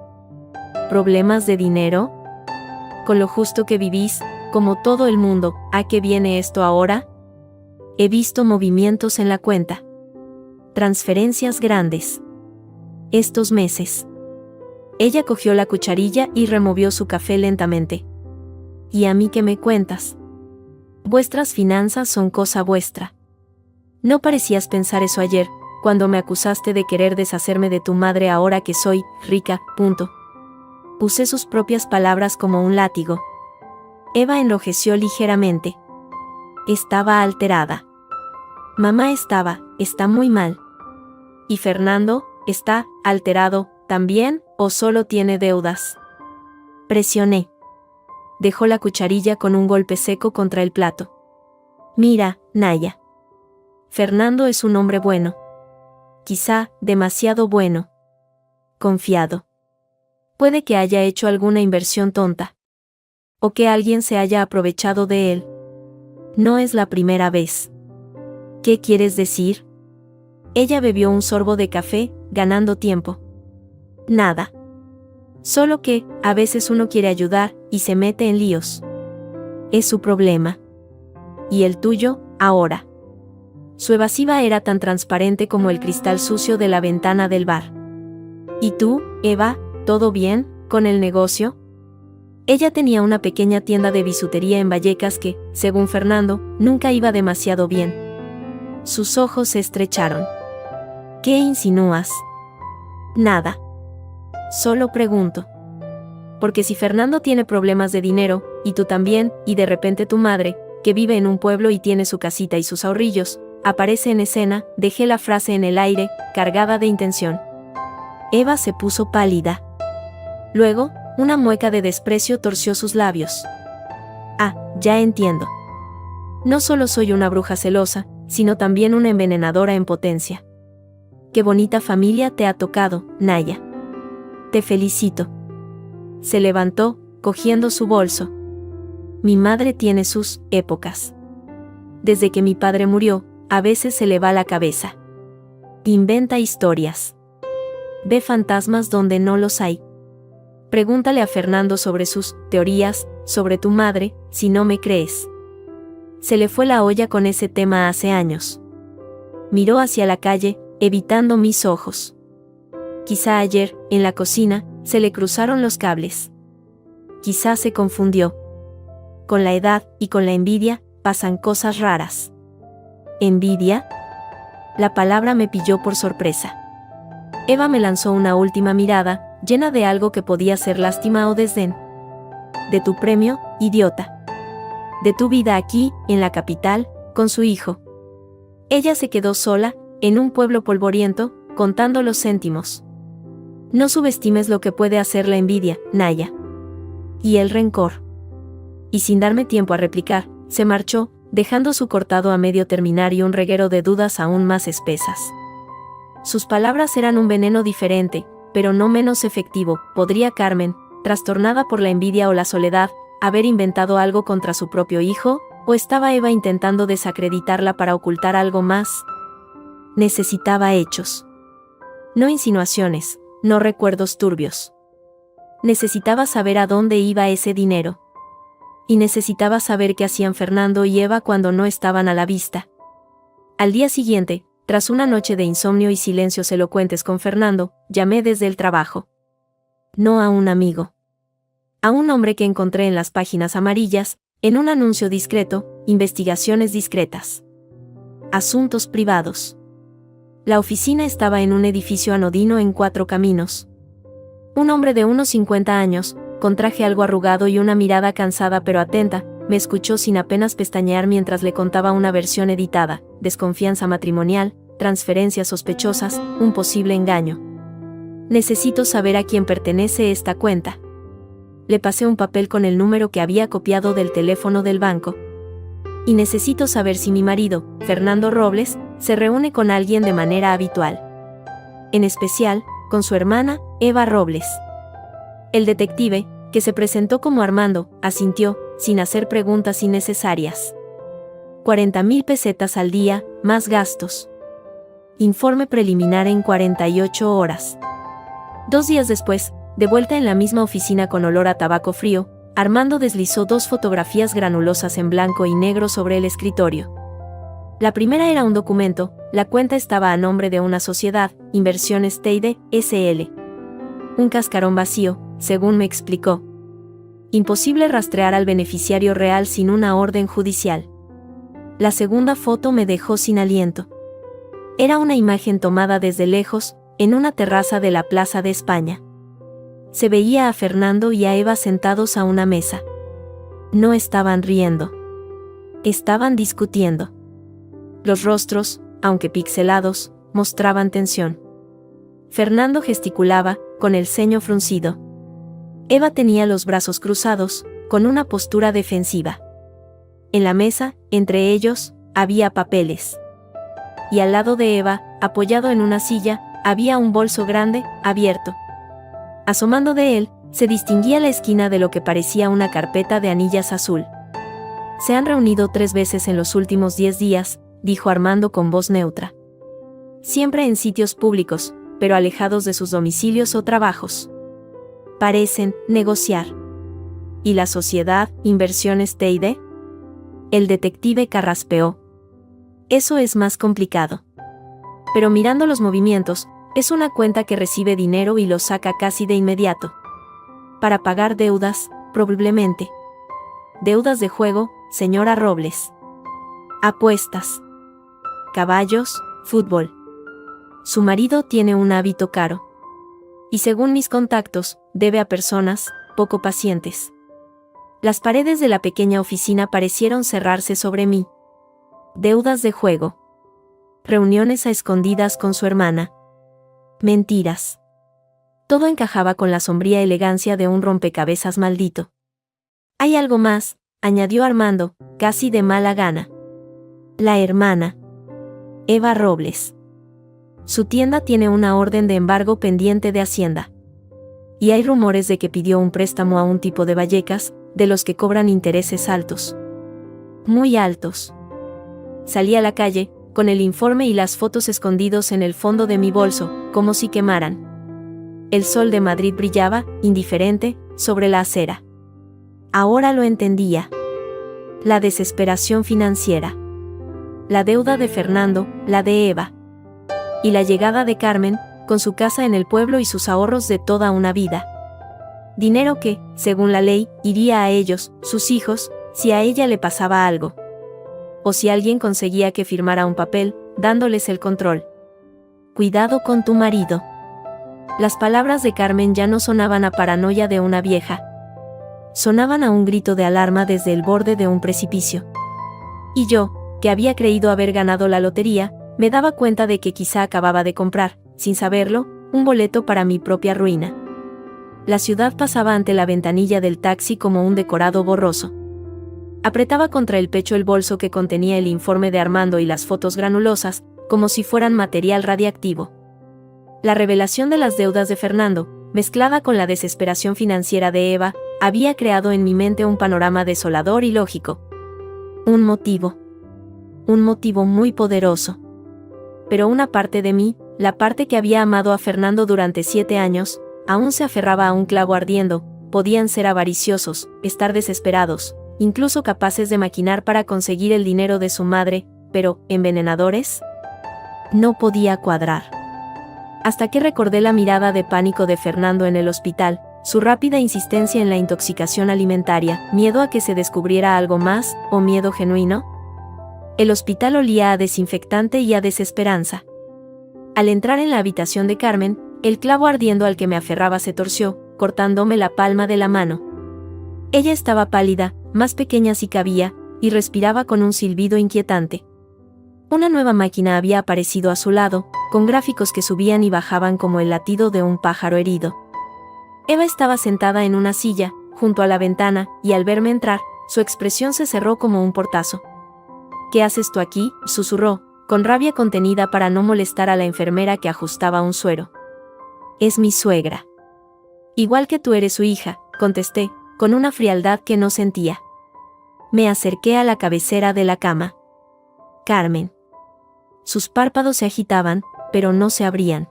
¿Problemas de dinero? Con lo justo que vivís, como todo el mundo, ¿a qué viene esto ahora? He visto movimientos en la cuenta. Transferencias grandes. Estos meses. Ella cogió la cucharilla y removió su café lentamente. ¿Y a mí qué me cuentas? Vuestras finanzas son cosa vuestra. No parecías pensar eso ayer, cuando me acusaste de querer deshacerme de tu madre ahora que soy rica, punto. Usé sus propias palabras como un látigo. Eva enrojeció ligeramente. Estaba alterada. Mamá está muy mal. ¿Y Fernando, está alterado, también, o solo tiene deudas? Presioné. Dejó la cucharilla con un golpe seco contra el plato. Mira, Naya. Fernando es un hombre bueno. Quizá, demasiado bueno. Confiado. Puede que haya hecho alguna inversión tonta. O que alguien se haya aprovechado de él. No es la primera vez. ¿Qué quieres decir? Ella bebió un sorbo de café, ganando tiempo. Nada. Solo que, a veces uno quiere ayudar, y se mete en líos. Es su problema. ¿Y el tuyo, ahora? Su evasiva era tan transparente como el cristal sucio de la ventana del bar. ¿Y tú, Eva, todo bien, con el negocio? Ella tenía una pequeña tienda de bisutería en Vallecas que, según Fernando, nunca iba demasiado bien. Sus ojos se estrecharon. ¿Qué insinúas? Nada. Solo pregunto. Porque si Fernando tiene problemas de dinero, y tú también, y de repente tu madre, que vive en un pueblo y tiene su casita y sus ahorrillos, aparece en escena, dejé la frase en el aire, cargada de intención. Eva se puso pálida. Luego, Una mueca de desprecio torció sus labios. Ah, ya entiendo. No solo soy una bruja celosa, sino también una envenenadora en potencia. Qué bonita familia te ha tocado, Naya. Te felicito. Se levantó, cogiendo su bolso. Mi madre tiene sus épocas. Desde que mi padre murió, a veces se le va la cabeza. Inventa historias. Ve fantasmas donde no los hay. Pregúntale a Fernando sobre sus teorías, sobre tu madre, si no me crees. Se le fue la olla con ese tema hace años. Miró hacia la calle, evitando mis ojos. Quizá ayer, en la cocina, se le cruzaron los cables. Quizá se confundió. Con la edad y con la envidia, pasan cosas raras. ¿Envidia? La palabra me pilló por sorpresa. Eva me lanzó una última mirada, llena de algo que podía ser lástima o desdén. De tu premio, idiota. De tu vida aquí, en la capital, con su hijo. Ella se quedó sola, en un pueblo polvoriento, contando los céntimos. No subestimes lo que puede hacer la envidia, Naya. Y el rencor. Y sin darme tiempo a replicar, se marchó, dejando su cortado a medio terminar y un reguero de dudas aún más espesas. Sus palabras eran un veneno diferente, pero no menos efectivo. ¿Podría Carmen, trastornada por la envidia o la soledad, haber inventado algo contra su propio hijo? ¿O estaba Eva intentando desacreditarla para ocultar algo más? Necesitaba hechos. No insinuaciones, no recuerdos turbios. Necesitaba saber a dónde iba ese dinero. Y necesitaba saber qué hacían Fernando y Eva cuando no estaban a la vista. Al día siguiente, tras una noche de insomnio y silencios elocuentes con Fernando, llamé desde el trabajo. No a un amigo. A un hombre que encontré en las páginas amarillas, en un anuncio discreto, investigaciones discretas. Asuntos privados. La oficina estaba en un edificio anodino en 4 caminos. Un hombre de unos 50 años, con traje algo arrugado y una mirada cansada pero atenta, me escuchó sin apenas pestañear mientras le contaba una versión editada, desconfianza matrimonial, transferencias sospechosas, un posible engaño. Necesito saber a quién pertenece esta cuenta. Le pasé un papel con el número que había copiado del teléfono del banco. Y necesito saber si mi marido, Fernando Robles, se reúne con alguien de manera habitual. En especial, con su hermana, Eva Robles. El detective, que se presentó como Armando, asintió, sin hacer preguntas innecesarias. 40.000 pesetas al día, más gastos. Informe preliminar en 48 horas. 2 días después, de vuelta en la misma oficina con olor a tabaco frío, Armando deslizó 2 fotografías granulosas en blanco y negro sobre el escritorio. La primera era un documento, la cuenta estaba a nombre de una sociedad, Inversiones Teide, S.L. Un cascarón vacío, según me explicó. Imposible rastrear al beneficiario real sin una orden judicial. La segunda foto me dejó sin aliento. Era una imagen tomada desde lejos, en una terraza de la Plaza de España. Se veía a Fernando y a Eva sentados a una mesa. No estaban riendo. Estaban discutiendo. Los rostros, aunque pixelados, mostraban tensión. Fernando gesticulaba, con el ceño fruncido. Eva tenía los brazos cruzados, con una postura defensiva. En la mesa, entre ellos, había papeles. Y al lado de Eva, apoyado en una silla, había un bolso grande, abierto. Asomando de él, se distinguía la esquina de lo que parecía una carpeta de anillas azul. Se han reunido 3 veces en los últimos 10 días, dijo Armando con voz neutra. Siempre en sitios públicos, pero alejados de sus domicilios o trabajos. Parecen negociar. ¿Y la sociedad, Inversiones Teide? El detective carraspeó. Eso es más complicado. Pero mirando los movimientos, es una cuenta que recibe dinero y lo saca casi de inmediato. Para pagar deudas, probablemente. Deudas de juego, señora Robles. Apuestas. Caballos, fútbol. Su marido tiene un hábito caro. Y según mis contactos, debe a personas poco pacientes. Las paredes de la pequeña oficina parecieron cerrarse sobre mí. Deudas de juego. Reuniones a escondidas con su hermana. Mentiras. Todo encajaba con la sombría elegancia de un rompecabezas maldito. «Hay algo más», añadió Armando, casi de mala gana. «La hermana. Eva Robles. Su tienda tiene una orden de embargo pendiente de Hacienda. Y hay rumores de que pidió un préstamo a un tipo de Vallecas, de los que cobran intereses altos. Muy altos». Salí a la calle, con el informe y las fotos escondidos en el fondo de mi bolso, como si quemaran. El sol de Madrid brillaba, indiferente, sobre la acera. Ahora lo entendía. La desesperación financiera. La deuda de Fernando, la de Eva. Y la llegada de Carmen, con su casa en el pueblo y sus ahorros de toda una vida. Dinero que, según la ley, iría a ellos, sus hijos, si a ella le pasaba algo. O si alguien conseguía que firmara un papel, dándoles el control. «Cuidado con tu marido». Las palabras de Carmen ya no sonaban a paranoia de una vieja. Sonaban a un grito de alarma desde el borde de un precipicio. Y yo, que había creído haber ganado la lotería, me daba cuenta de que quizá acababa de comprar, sin saberlo, un boleto para mi propia ruina. La ciudad pasaba ante la ventanilla del taxi como un decorado borroso. Apretaba contra el pecho el bolso que contenía el informe de Armando y las fotos granulosas, como si fueran material radiactivo. La revelación de las deudas de Fernando, mezclada con la desesperación financiera de Eva, había creado en mi mente un panorama desolador y lógico. Un motivo muy poderoso. Pero una parte de mí, la parte que había amado a Fernando durante 7 años, aún se aferraba a un clavo ardiendo. Podían ser avariciosos, estar desesperados, incluso capaces de maquinar para conseguir el dinero de su madre, pero, ¿envenenadores? No podía cuadrar. Hasta que recordé la mirada de pánico de Fernando en el hospital, su rápida insistencia en la intoxicación alimentaria, miedo a que se descubriera algo más, o miedo genuino. El hospital olía a desinfectante y a desesperanza. Al entrar en la habitación de Carmen, el clavo ardiendo al que me aferraba se torció, cortándome la palma de la mano. Ella estaba pálida, más pequeña si cabía, y respiraba con un silbido inquietante. Una nueva máquina había aparecido a su lado, con gráficos que subían y bajaban como el latido de un pájaro herido. Eva estaba sentada en una silla, junto a la ventana, y al verme entrar, su expresión se cerró como un portazo. «¿Qué haces tú aquí?», susurró, con rabia contenida para no molestar a la enfermera que ajustaba un suero. «Es mi suegra». «Igual que tú eres su hija», contesté, con una frialdad que no sentía. Me acerqué a la cabecera de la cama. «Carmen». Sus párpados se agitaban, pero no se abrían.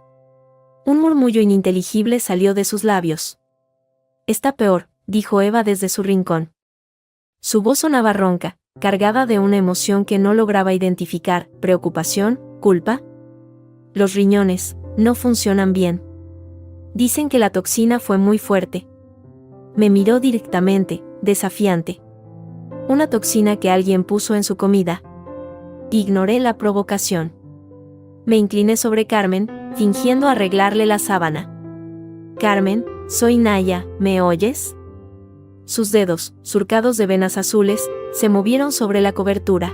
Un murmullo ininteligible salió de sus labios. «Está peor», dijo Eva desde su rincón. Su voz sonaba ronca, cargada de una emoción que no lograba identificar, preocupación, culpa. «Los riñones no funcionan bien. Dicen que la toxina fue muy fuerte». Me miró directamente, desafiante. Una toxina que alguien puso en su comida. Ignoré la provocación. Me incliné sobre Carmen, fingiendo arreglarle la sábana. «Carmen, soy Naya, ¿me oyes?». Sus dedos, surcados de venas azules, se movieron sobre la cobertura.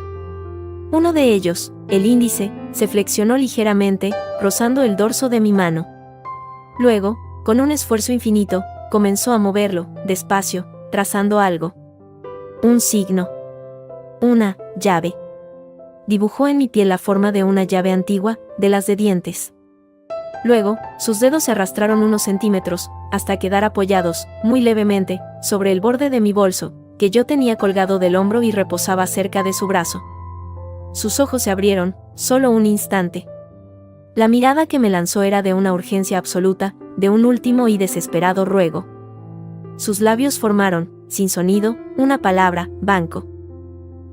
Uno de ellos, el índice, se flexionó ligeramente, rozando el dorso de mi mano. Luego, con un esfuerzo infinito, comenzó a moverlo, despacio, trazando algo. Un signo. Una llave. Dibujó en mi piel la forma de una llave antigua, de las de dientes. Luego, sus dedos se arrastraron unos centímetros, hasta quedar apoyados, muy levemente, sobre el borde de mi bolso, que yo tenía colgado del hombro y reposaba cerca de su brazo. Sus ojos se abrieron, solo un instante. La mirada que me lanzó era de una urgencia absoluta, de un último y desesperado ruego. Sus labios formaron, sin sonido, una palabra: banco.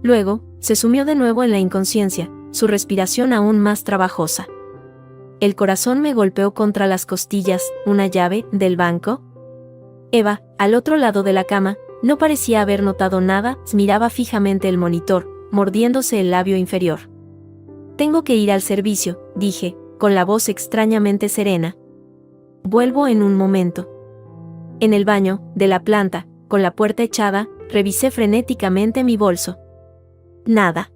Luego, se sumió de nuevo en la inconsciencia, su respiración aún más trabajosa. El corazón me golpeó contra las costillas. ¿Una llave del banco? Eva, al otro lado de la cama, no parecía haber notado nada, miraba fijamente el monitor, mordiéndose el labio inferior. «Tengo que ir al servicio», dije, con la voz extrañamente serena. «Vuelvo en un momento». En el baño, de la planta, con la puerta echada, revisé frenéticamente mi bolso. Nada.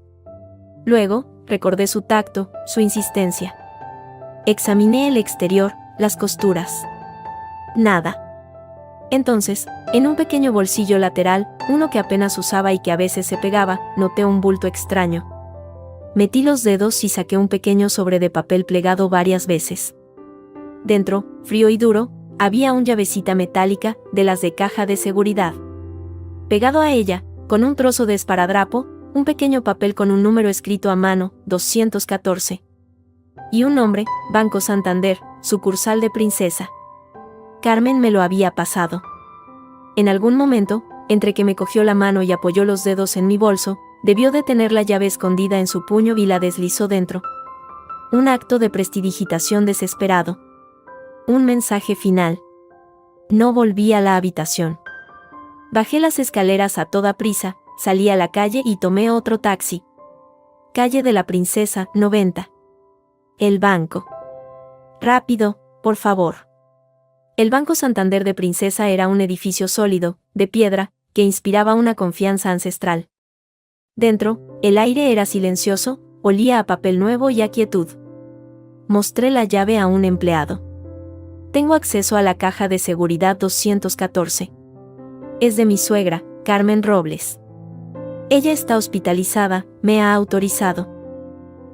Luego, recordé su tacto, su insistencia. Examiné el exterior, las costuras. Nada. Entonces, en un pequeño bolsillo lateral, uno que apenas usaba y que a veces se pegaba, noté un bulto extraño. Metí los dedos y saqué un pequeño sobre de papel plegado varias veces. Dentro, frío y duro, había una llavecita metálica, de las de caja de seguridad. Pegado a ella, con un trozo de esparadrapo, un pequeño papel con un número escrito a mano, 214. Y un nombre, Banco Santander, sucursal de Princesa. Carmen me lo había pasado. En algún momento, entre que me cogió la mano y apoyó los dedos en mi bolso, debió de tener la llave escondida en su puño y la deslizó dentro. Un acto de prestidigitación desesperado. Un mensaje final. No volví a la habitación. Bajé las escaleras a toda prisa, salí a la calle y tomé otro taxi. Calle de la Princesa, 90. El banco. Rápido, por favor. El Banco Santander de Princesa era un edificio sólido, de piedra, que inspiraba una confianza ancestral. Dentro, el aire era silencioso, olía a papel nuevo y a quietud. Mostré la llave a un empleado. Tengo acceso a la caja de seguridad 214. Es de mi suegra, Carmen Robles. Ella está hospitalizada, me ha autorizado.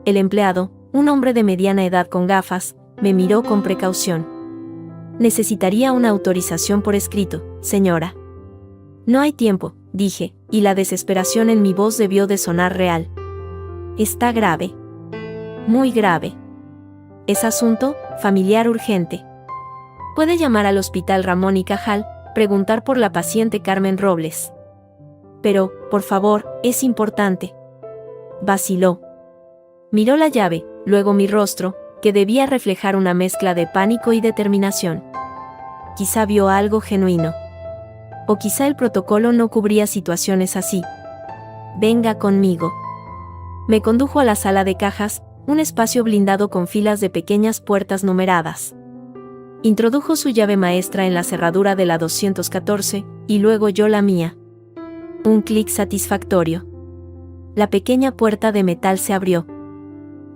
El empleado, un hombre de mediana edad con gafas, me miró con precaución. Necesitaría una autorización por escrito, señora. No hay tiempo, dije, y la desesperación en mi voz debió de sonar real. Está grave. Muy grave. Es asunto familiar urgente. Puede llamar al Hospital Ramón y Cajal, preguntar por la paciente Carmen Robles. Pero, por favor, es importante. Vaciló. Miró la llave, luego mi rostro, que debía reflejar una mezcla de pánico y determinación. Quizá vio algo genuino. O quizá el protocolo no cubría situaciones así. Venga conmigo. Me condujo a la sala de cajas, un espacio blindado con filas de pequeñas puertas numeradas. Introdujo su llave maestra en la cerradura de la 214, y luego yo la mía. Un clic satisfactorio. La pequeña puerta de metal se abrió.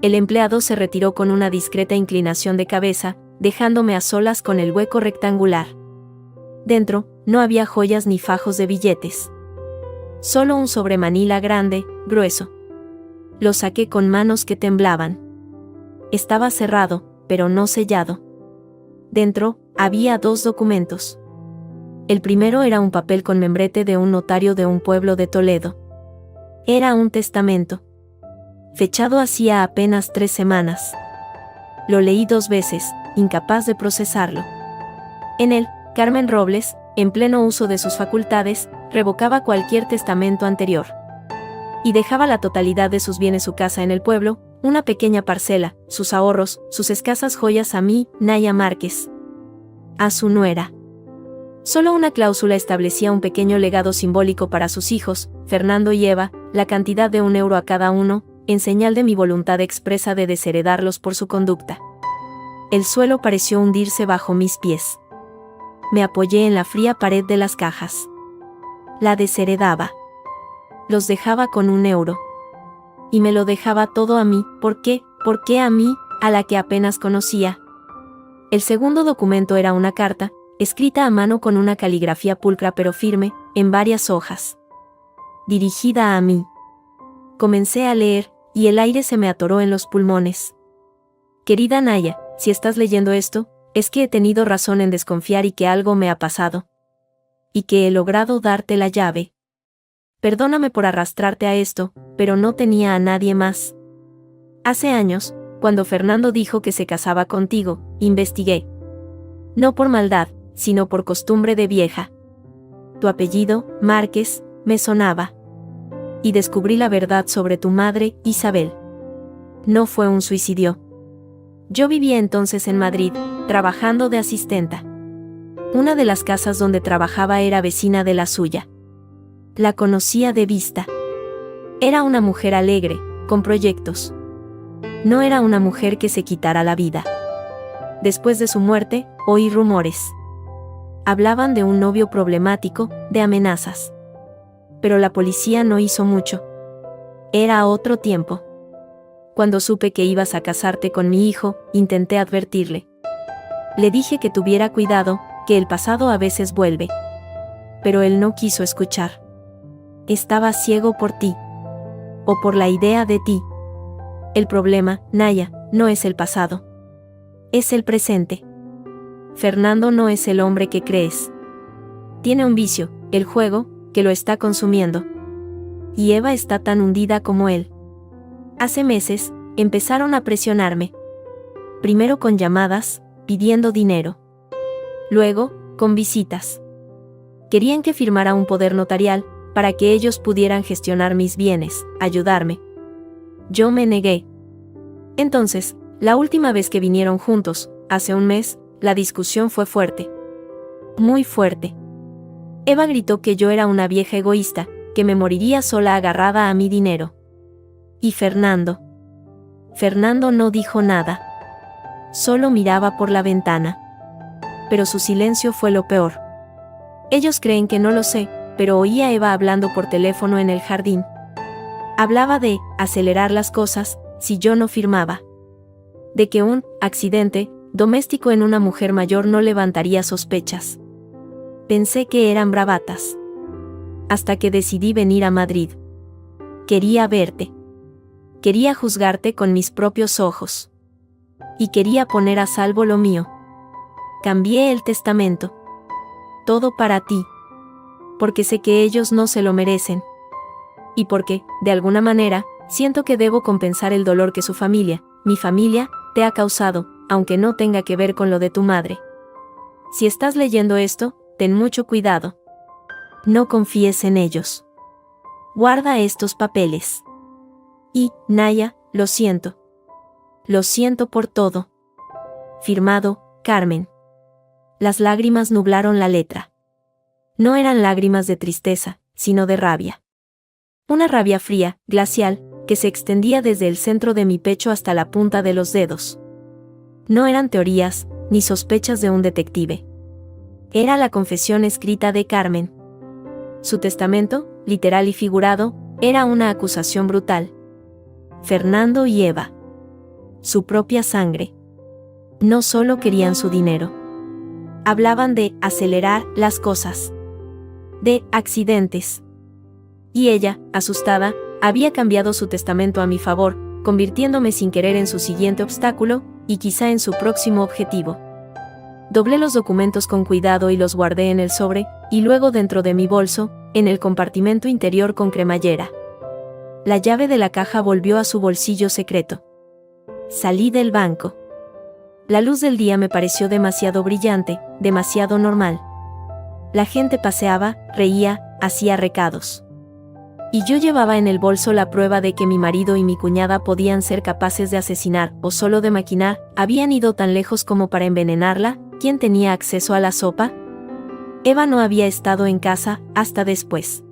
El empleado se retiró con una discreta inclinación de cabeza, dejándome a solas con el hueco rectangular. Dentro, no había joyas ni fajos de billetes. Solo un sobremanila grande, grueso. Lo saqué con manos que temblaban. Estaba cerrado, pero no sellado. Dentro, había 2 documentos. El primero era un papel con membrete de un notario de un pueblo de Toledo. Era un testamento. Fechado hacía apenas 3 semanas. Lo leí 2 veces, incapaz de procesarlo. En él, Carmen Robles, en pleno uso de sus facultades, revocaba cualquier testamento anterior. Y dejaba la totalidad de sus bienes, su casa en el pueblo, una pequeña parcela, sus ahorros, sus escasas joyas a mí, Naya Márquez. A su nuera. Solo una cláusula establecía un pequeño legado simbólico para sus hijos, Fernando y Eva, la cantidad de €1 a cada uno, en señal de mi voluntad expresa de desheredarlos por su conducta. El suelo pareció hundirse bajo mis pies. Me apoyé en la fría pared de las cajas. La desheredaba. Los dejaba con €1. Y me lo dejaba todo a mí. ¿Por qué? ¿Por qué a mí, a la que apenas conocía? El segundo documento era una carta, escrita a mano con una caligrafía pulcra pero firme, en varias hojas. Dirigida a mí. Comencé a leer, y el aire se me atoró en los pulmones. Querida Naya, si estás leyendo esto, es que he tenido razón en desconfiar y que algo me ha pasado. Y que he logrado darte la llave. Perdóname por arrastrarte a esto, pero no tenía a nadie más. Hace años, cuando Fernando dijo que se casaba contigo, investigué. No por maldad, sino por costumbre de vieja. Tu apellido, Márquez, me sonaba. Y descubrí la verdad sobre tu madre, Isabel. No fue un suicidio. Yo vivía entonces en Madrid, trabajando de asistenta. Una de las casas donde trabajaba era vecina de la suya. La conocía de vista. Era una mujer alegre, con proyectos. No era una mujer que se quitara la vida. Después de su muerte, oí rumores. Hablaban de un novio problemático, de amenazas. Pero la policía no hizo mucho. Era otro tiempo. Cuando supe que ibas a casarte con mi hijo, intenté advertirle. Le dije que tuviera cuidado, que el pasado a veces vuelve. Pero él no quiso escuchar. Estaba ciego por ti. O por la idea de ti. El problema, Naya, no es el pasado. Es el presente. Fernando no es el hombre que crees. Tiene un vicio, el juego, que lo está consumiendo. Y Eva está tan hundida como él. Hace meses, empezaron a presionarme. Primero con llamadas, pidiendo dinero. Luego, con visitas. Querían que firmara un poder notarial, para que ellos pudieran gestionar mis bienes, ayudarme. Yo me negué. Entonces, la última vez que vinieron juntos, hace un mes, la discusión fue fuerte. Muy fuerte. Eva gritó que yo era una vieja egoísta, que me moriría sola agarrada a mi dinero. Y Fernando no dijo nada. Solo miraba por la ventana. Pero su silencio fue lo peor. Ellos creen que no lo sé, pero oí a Eva hablando por teléfono en el jardín. Hablaba de acelerar las cosas, si yo no firmaba. De que un accidente doméstico en una mujer mayor no levantaría sospechas. Pensé que eran bravatas. Hasta que decidí venir a Madrid. Quería verte. Quería juzgarte con mis propios ojos. Y quería poner a salvo lo mío. Cambié el testamento. Todo para ti. Porque sé que ellos no se lo merecen. Y porque, de alguna manera, siento que debo compensar el dolor que su familia, mi familia, te ha causado, aunque no tenga que ver con lo de tu madre. Si estás leyendo esto, ten mucho cuidado. No confíes en ellos. Guarda estos papeles. Y, Naya, lo siento. Lo siento por todo. Firmado, Carmen. Las lágrimas nublaron la letra. No eran lágrimas de tristeza, sino de rabia. Una rabia fría, glacial, que se extendía desde el centro de mi pecho hasta la punta de los dedos. No eran teorías, ni sospechas de un detective. Era la confesión escrita de Carmen. Su testamento, literal y figurado, era una acusación brutal. Fernando y Eva. Su propia sangre. No solo querían su dinero. Hablaban de acelerar las cosas. De accidentes. Y ella, asustada, había cambiado su testamento a mi favor, convirtiéndome sin querer en su siguiente obstáculo, y quizá en su próximo objetivo. Doblé los documentos con cuidado y los guardé en el sobre, y luego dentro de mi bolso, en el compartimento interior con cremallera. La llave de la caja volvió a su bolsillo secreto. Salí del banco. La luz del día me pareció demasiado brillante, demasiado normal. La gente paseaba, reía, hacía recados. Y yo llevaba en el bolso la prueba de que mi marido y mi cuñada podían ser capaces de asesinar, o solo de maquinar. ¿Habían ido tan lejos como para envenenarla? ¿Quién tenía acceso a la sopa? Eva no había estado en casa, hasta después.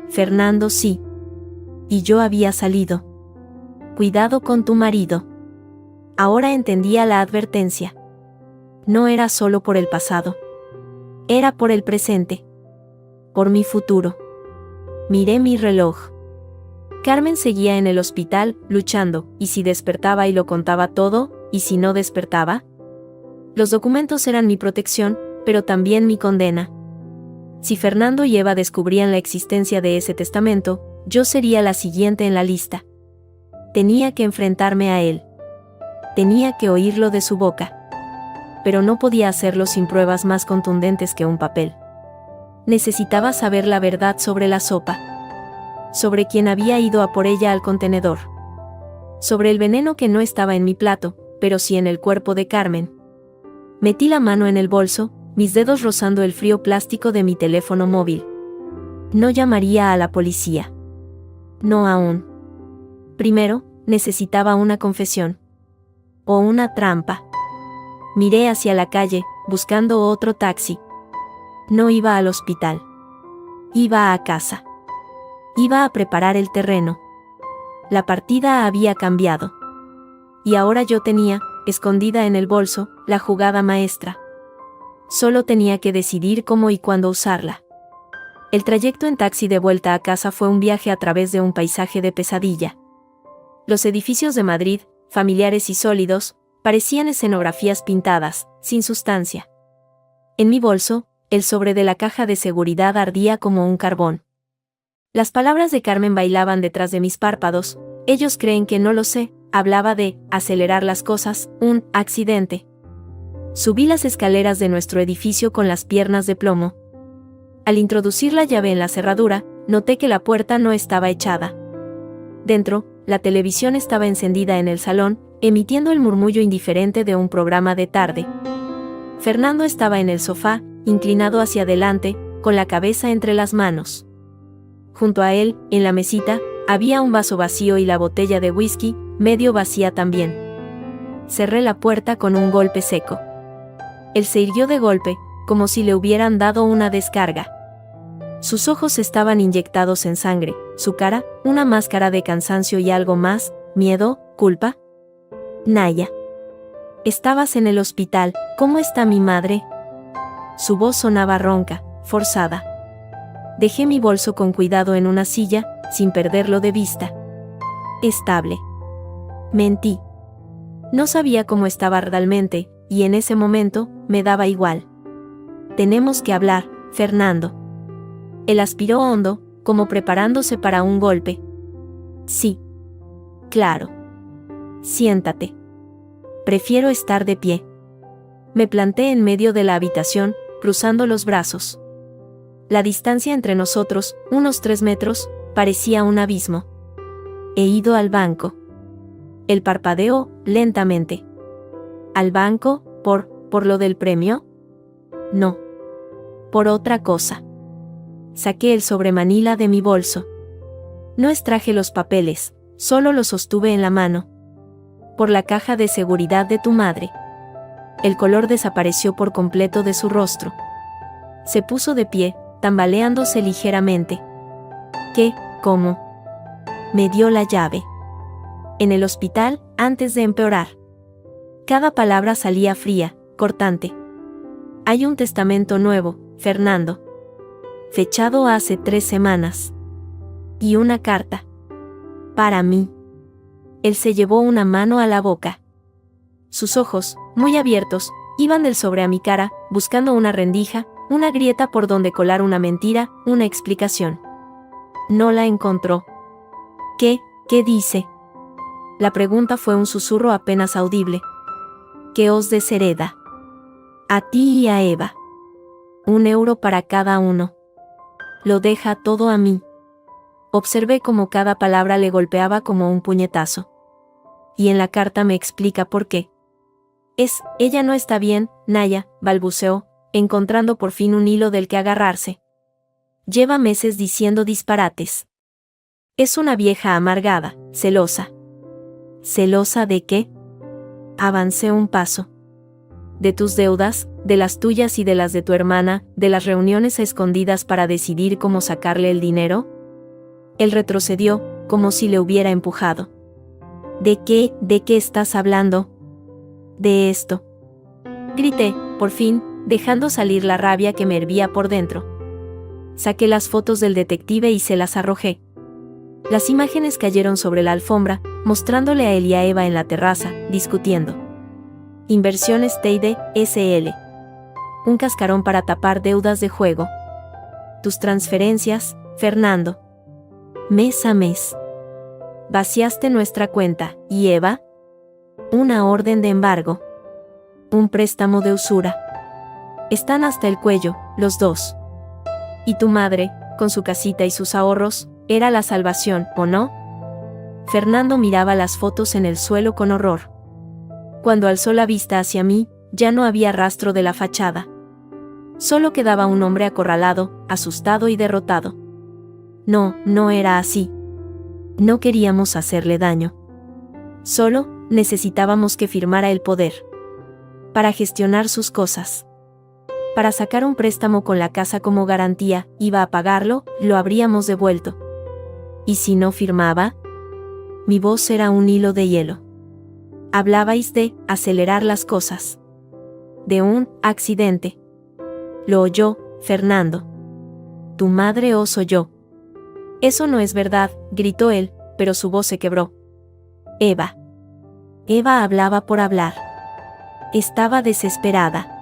Fernando sí. Y yo había salido. Cuidado con tu marido. Ahora entendía la advertencia. No era solo por el pasado. Era por el presente. Por mi futuro. Miré mi reloj. Carmen seguía en el hospital, luchando, y si despertaba y lo contaba todo, y si no despertaba. Los documentos eran mi protección, pero también mi condena. Si Fernando y Eva descubrían la existencia de ese testamento, yo sería la siguiente en la lista. Tenía que enfrentarme a él. Tenía que oírlo de su boca. Pero no podía hacerlo sin pruebas más contundentes que un papel. Necesitaba saber la verdad sobre la sopa. Sobre quién había ido a por ella al contenedor. Sobre el veneno que no estaba en mi plato, pero sí en el cuerpo de Carmen. Metí la mano en el bolso, mis dedos rozando el frío plástico de mi teléfono móvil. No llamaría a la policía. No aún. Primero, necesitaba una confesión. O una trampa. Miré hacia la calle, buscando otro taxi. No iba al hospital. Iba a casa. Iba a preparar el terreno. La partida había cambiado. Y ahora yo tenía, escondida en el bolso, la jugada maestra. Solo tenía que decidir cómo y cuándo usarla. El trayecto en taxi de vuelta a casa fue un viaje a través de un paisaje de pesadilla. Los edificios de Madrid, familiares y sólidos, parecían escenografías pintadas, sin sustancia. En mi bolso, el sobre de la caja de seguridad ardía como un carbón. Las palabras de Carmen bailaban detrás de mis párpados. Ellos creen que no lo sé. Hablaba de acelerar las cosas, un accidente. Subí las escaleras de nuestro edificio con las piernas de plomo. Al introducir la llave en la cerradura, noté que la puerta no estaba echada. Dentro, la televisión estaba encendida en el salón, emitiendo el murmullo indiferente de un programa de tarde. Fernando estaba en el sofá, inclinado hacia adelante, con la cabeza entre las manos. Junto a él, en la mesita, había un vaso vacío y la botella de whisky, medio vacía también. Cerré la puerta con un golpe seco. Él se irguió de golpe, como si le hubieran dado una descarga. Sus ojos estaban inyectados en sangre, su cara, una máscara de cansancio y algo más, miedo, culpa. Naya. Estabas en el hospital, ¿cómo está mi madre? Su voz sonaba ronca, forzada. Dejé mi bolso con cuidado en una silla, sin perderlo de vista. Estable. Mentí. No sabía cómo estaba realmente, y en ese momento, me daba igual. Tenemos que hablar, Fernando. Él aspiró hondo, como preparándose para un golpe. Sí. Claro. Siéntate. Prefiero estar de pie. Me planté en medio de la habitación, cruzando los brazos. La distancia entre nosotros, unos 3 metros, parecía un abismo. He ido al banco. Él parpadeó, lentamente. ¿Al banco, por lo del premio? No. Por otra cosa. Saqué el sobremanila de mi bolso. No extraje los papeles, solo los sostuve en la mano. Por la caja de seguridad de tu madre. El color desapareció por completo de su rostro. Se puso de pie, tambaleándose ligeramente. ¿Qué? ¿Cómo? Me dio la llave. En el hospital, antes de empeorar. Cada palabra salía fría, cortante. Hay un testamento nuevo, Fernando. Fechado hace 3 semanas. Y una carta. Para mí. Él se llevó una mano a la boca. Sus ojos, muy abiertos, iban del sobre a mi cara, buscando una rendija, una grieta por donde colar una mentira, una explicación. No la encontró. ¿Qué dice? La pregunta fue un susurro apenas audible. ¿Qué os deshereda? A ti y a Eva. 1 euro para cada uno. Lo deja todo a mí. Observé cómo cada palabra le golpeaba como un puñetazo. Y en la carta me explica por qué. Ella no está bien, Naya, balbuceó, encontrando por fin un hilo del que agarrarse. Lleva meses diciendo disparates. Es una vieja amargada, celosa. ¿Celosa de qué? Avancé un paso. De tus deudas, de las tuyas y de las de tu hermana, de las reuniones escondidas para decidir cómo sacarle el dinero. Él retrocedió, como si le hubiera empujado. ¿De qué estás hablando? De esto. Grité, por fin, dejando salir la rabia que me hervía por dentro. Saqué las fotos del detective y se las arrojé. Las imágenes cayeron sobre la alfombra, mostrándole a él y a Eva en la terraza, discutiendo. Inversiones Teide, SL. Un cascarón para tapar deudas de juego. Tus transferencias, Fernando. Mes a mes. Vaciaste nuestra cuenta, ¿y Eva? Una orden de embargo. Un préstamo de usura. Están hasta el cuello, los dos. Y tu madre, con su casita y sus ahorros, era la salvación, ¿o no? Fernando miraba las fotos en el suelo con horror. Cuando alzó la vista hacia mí, ya no había rastro de la fachada. Solo quedaba un hombre acorralado, asustado y derrotado. No era así. No queríamos hacerle daño. Solo necesitábamos que firmara el poder. Para gestionar sus cosas. Para sacar un préstamo con la casa como garantía, iba a pagarlo, lo habríamos devuelto. ¿Y si no firmaba? Mi voz era un hilo de hielo. Hablabais de acelerar las cosas. De un accidente. Lo oyó, Fernando. Tu madre os oyó. Eso no es verdad, gritó él, pero su voz se quebró. Eva hablaba por hablar. Estaba desesperada.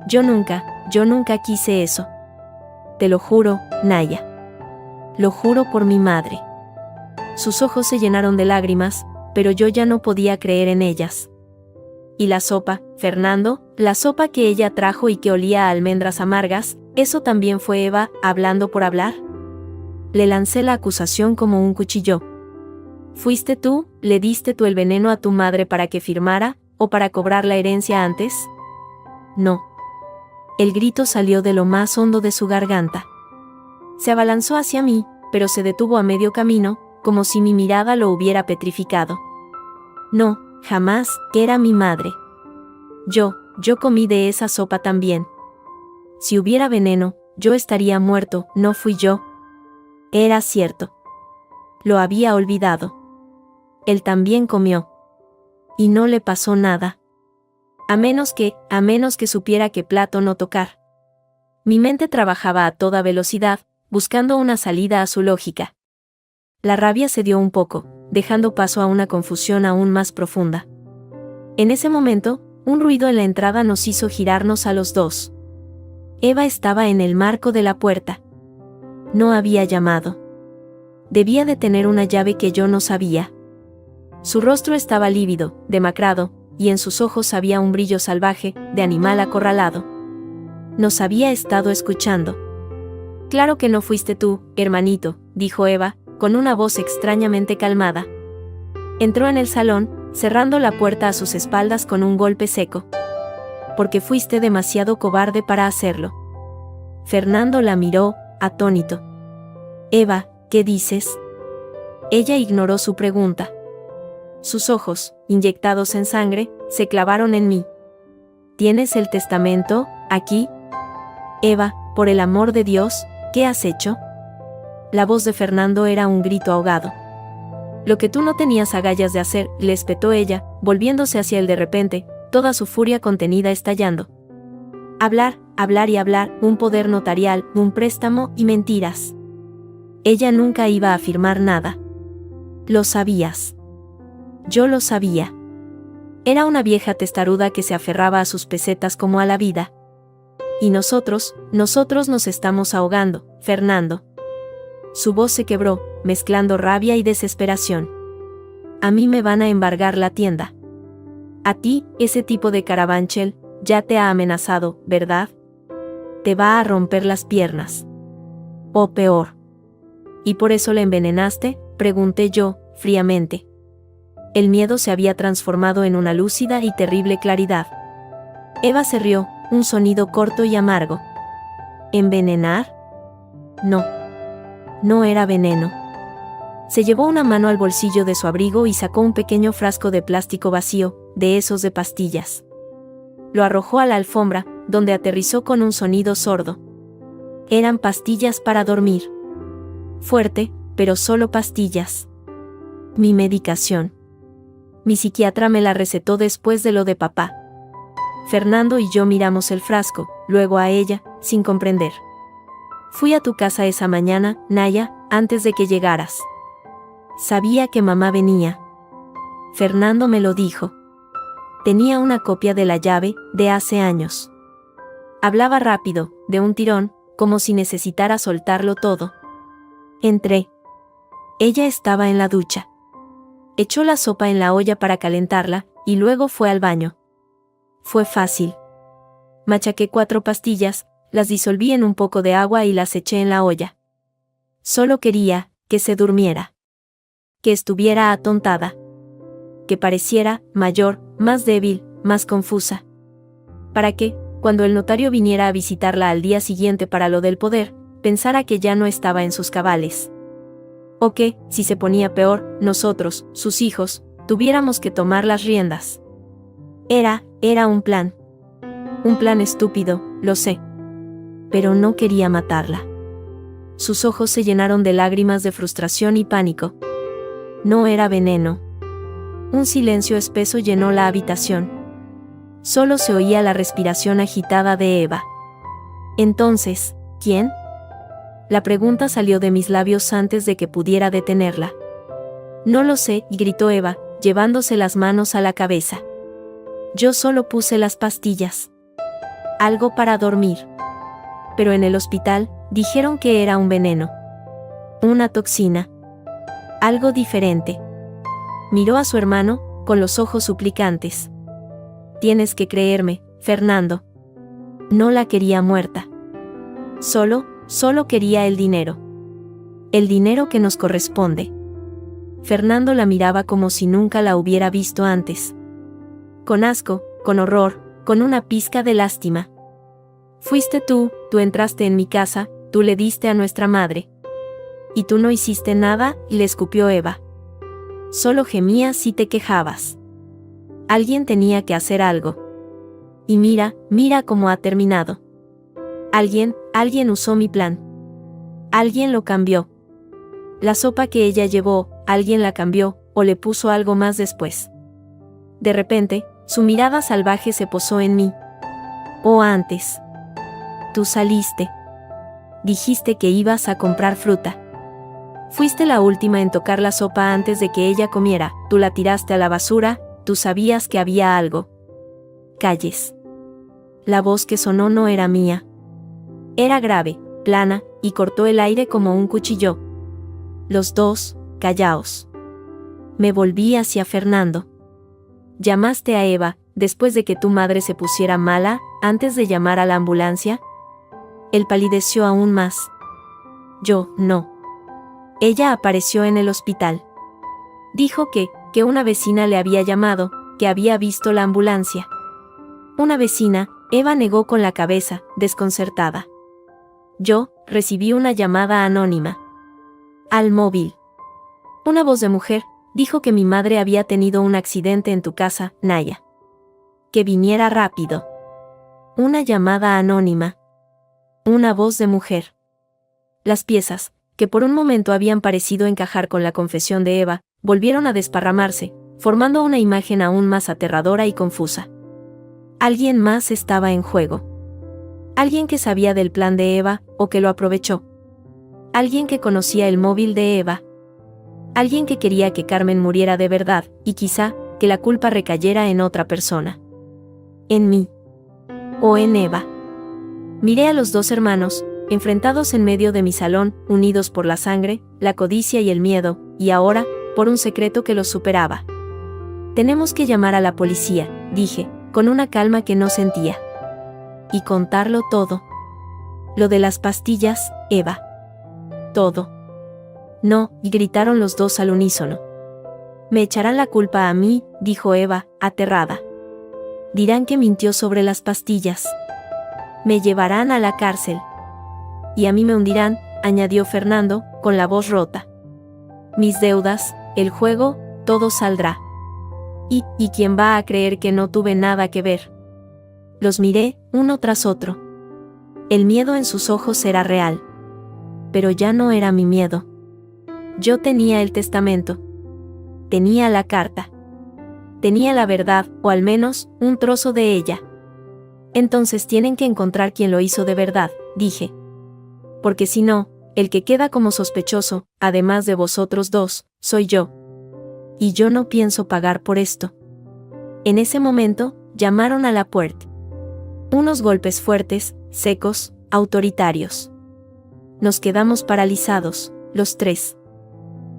Yo nunca yo nunca quise eso. Te lo juro, Naya. Lo juro por mi madre. Sus ojos se llenaron de lágrimas, pero yo ya no podía creer en ellas. ¿Y la sopa, Fernando? La sopa que ella trajo y que olía a almendras amargas, ¿eso también fue Eva, hablando por hablar? Le lancé la acusación como un cuchillo. ¿Fuiste tú? ¿Le diste tú el veneno a tu madre para que firmara, o para cobrar la herencia antes? No. El grito salió de lo más hondo de su garganta. Se abalanzó hacia mí, pero se detuvo a medio camino, como si mi mirada lo hubiera petrificado. No, jamás, era mi madre. Yo comí de esa sopa también. Si hubiera veneno, yo estaría muerto, no fui yo. Era cierto. Lo había olvidado. Él también comió. Y no le pasó nada. A menos que supiera qué plato no tocar. Mi mente trabajaba a toda velocidad, buscando una salida a su lógica. La rabia cedió un poco, dejando paso a una confusión aún más profunda. En ese momento, un ruido en la entrada nos hizo girarnos a los dos. Eva estaba en el marco de la puerta. No había llamado. Debía de tener una llave que yo no sabía. Su rostro estaba lívido, demacrado, y en sus ojos había un brillo salvaje, de animal acorralado. Nos había estado escuchando. Claro que no fuiste tú, hermanito, dijo Eva, con una voz extrañamente calmada. Entró en el salón, cerrando la puerta a sus espaldas con un golpe seco. Porque fuiste demasiado cobarde para hacerlo. Fernando la miró, atónito. Eva, ¿qué dices? Ella ignoró su pregunta. Sus ojos, inyectados en sangre, se clavaron en mí. ¿Tienes el testamento, aquí? Eva, por el amor de Dios, ¿qué has hecho? La voz de Fernando era un grito ahogado. Lo que tú no tenías agallas de hacer, le espetó ella, volviéndose hacia él de repente, toda su furia contenida estallando. Hablar, hablar y hablar, un poder notarial, un préstamo y mentiras. Ella nunca iba a firmar nada. Lo sabías. Yo lo sabía. Era una vieja testaruda que se aferraba a sus pesetas como a la vida. Y nosotros nos estamos ahogando, Fernando. Su voz se quebró, mezclando rabia y desesperación. A mí me van a embargar la tienda. A ti, ese tipo de Carabanchel, ya te ha amenazado, ¿verdad? Te va a romper las piernas. O peor. ¿Y por eso la envenenaste?, pregunté yo, fríamente. El miedo se había transformado en una lúcida y terrible claridad. Eva se rió, un sonido corto y amargo. ¿Envenenar? No. No era veneno. Se llevó una mano al bolsillo de su abrigo y sacó un pequeño frasco de plástico vacío, de esos de pastillas. Lo arrojó a la alfombra, donde aterrizó con un sonido sordo. Eran pastillas para dormir. Fuerte, pero solo pastillas. Mi medicación. Mi psiquiatra me la recetó después de lo de papá. Fernando y yo miramos el frasco, luego a ella, sin comprender. Fui a tu casa esa mañana, Naya, antes de que llegaras. Sabía que mamá venía. Fernando me lo dijo. Tenía una copia de la llave, de hace años. Hablaba rápido, de un tirón, como si necesitara soltarlo todo. Entré. Ella estaba en la ducha. Echó la sopa en la olla para calentarla, y luego fue al baño. Fue fácil. Machaqué 4 pastillas, las disolví en un poco de agua y las eché en la olla. Solo quería que se durmiera. Que estuviera atontada. Que pareciera mayor, más débil, más confusa. Para que, cuando el notario viniera a visitarla al día siguiente para lo del poder, pensara que ya no estaba en sus cabales. O que, si se ponía peor, nosotros, sus hijos, tuviéramos que tomar las riendas. Era un plan. Un plan estúpido, lo sé. Pero no quería matarla. Sus ojos se llenaron de lágrimas de frustración y pánico. No era veneno. Un silencio espeso llenó la habitación. Solo se oía la respiración agitada de Eva. Entonces, ¿quién? La pregunta salió de mis labios antes de que pudiera detenerla. No lo sé, gritó Eva, llevándose las manos a la cabeza. Yo solo puse las pastillas. Algo para dormir. pero en el hospital dijeron que era un veneno. Una toxina. Algo diferente. Miró a su hermano, con los ojos suplicantes. Tienes que creerme, Fernando. No la quería muerta. Solo quería el dinero. El dinero que nos corresponde. Fernando la miraba como si nunca la hubiera visto antes. Con asco, con horror, con una pizca de lástima. Fuiste tú entraste en mi casa, tú le diste a nuestra madre. Y tú no hiciste nada, le escupió Eva. Solo gemías y te quejabas. Alguien tenía que hacer algo. Y mira cómo ha terminado. Alguien usó mi plan. Alguien lo cambió. La sopa que ella llevó, alguien la cambió, o le puso algo más después. De repente, su mirada salvaje se posó en mí. O antes. Tú saliste. Dijiste que ibas a comprar fruta. Fuiste la última en tocar la sopa antes de que ella comiera, tú la tiraste a la basura, tú sabías que había algo. Calles. La voz que sonó no era mía. Era grave, plana, y cortó el aire como un cuchillo. Los dos, callaos. Me volví hacia Fernando. ¿Llamaste a Eva, después de que tu madre se pusiera mala, antes de llamar a la ambulancia? Él palideció aún más. Yo, no. Ella apareció en el hospital. Dijo que una vecina le había llamado, que había visto la ambulancia. Una vecina, Eva negó con la cabeza, desconcertada. Yo, recibí una llamada anónima. Al móvil. Una voz de mujer, dijo que mi madre había tenido un accidente en tu casa, Naya. Que viniera rápido. Una llamada anónima. Una voz de mujer. Las piezas, que por un momento habían parecido encajar con la confesión de Eva, volvieron a desparramarse, formando una imagen aún más aterradora y confusa. Alguien más estaba en juego. Alguien que sabía del plan de Eva, o que lo aprovechó. Alguien que conocía el móvil de Eva. Alguien que quería que Carmen muriera de verdad, y quizá, que la culpa recayera en otra persona. En mí. O en Eva. Miré a los dos hermanos, enfrentados en medio de mi salón, unidos por la sangre, la codicia y el miedo, y ahora, por un secreto que los superaba. Tenemos que llamar a la policía, dije, con una calma que no sentía. Y contarlo todo. Lo de las pastillas, Eva. Todo. No, y gritaron los dos al unísono. Me echarán la culpa a mí, dijo Eva, aterrada. Dirán que mintió sobre las pastillas. Me llevarán a la cárcel. Y a mí me hundirán, añadió Fernando, con la voz rota. Mis deudas, el juego, todo saldrá. ¿Y quién va a creer que no tuve nada que ver? Los miré, uno tras otro. El miedo en sus ojos era real. Pero ya no era mi miedo. Yo tenía el testamento. Tenía la carta. Tenía la verdad, o al menos, un trozo de ella. Entonces tienen que encontrar quién lo hizo de verdad, dije. Porque si no, el que queda como sospechoso, además de vosotros dos, soy yo. Y yo no pienso pagar por esto. En ese momento, llamaron a la puerta. Unos golpes fuertes, secos, autoritarios. Nos quedamos paralizados, los tres.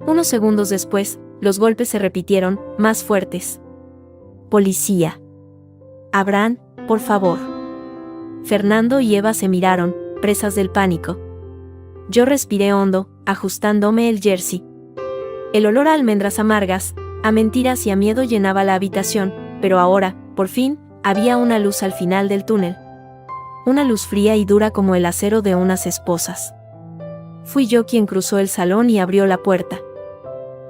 Unos segundos después, los golpes se repitieron, más fuertes. Policía. Abran, por favor. Fernando y Eva se miraron, presas del pánico. Yo respiré hondo, ajustándome el jersey. El olor a almendras amargas, a mentiras y a miedo llenaba la habitación, pero ahora, por fin, había una luz al final del túnel. Una luz fría y dura como el acero de unas esposas. Fui yo quien cruzó el salón y abrió la puerta.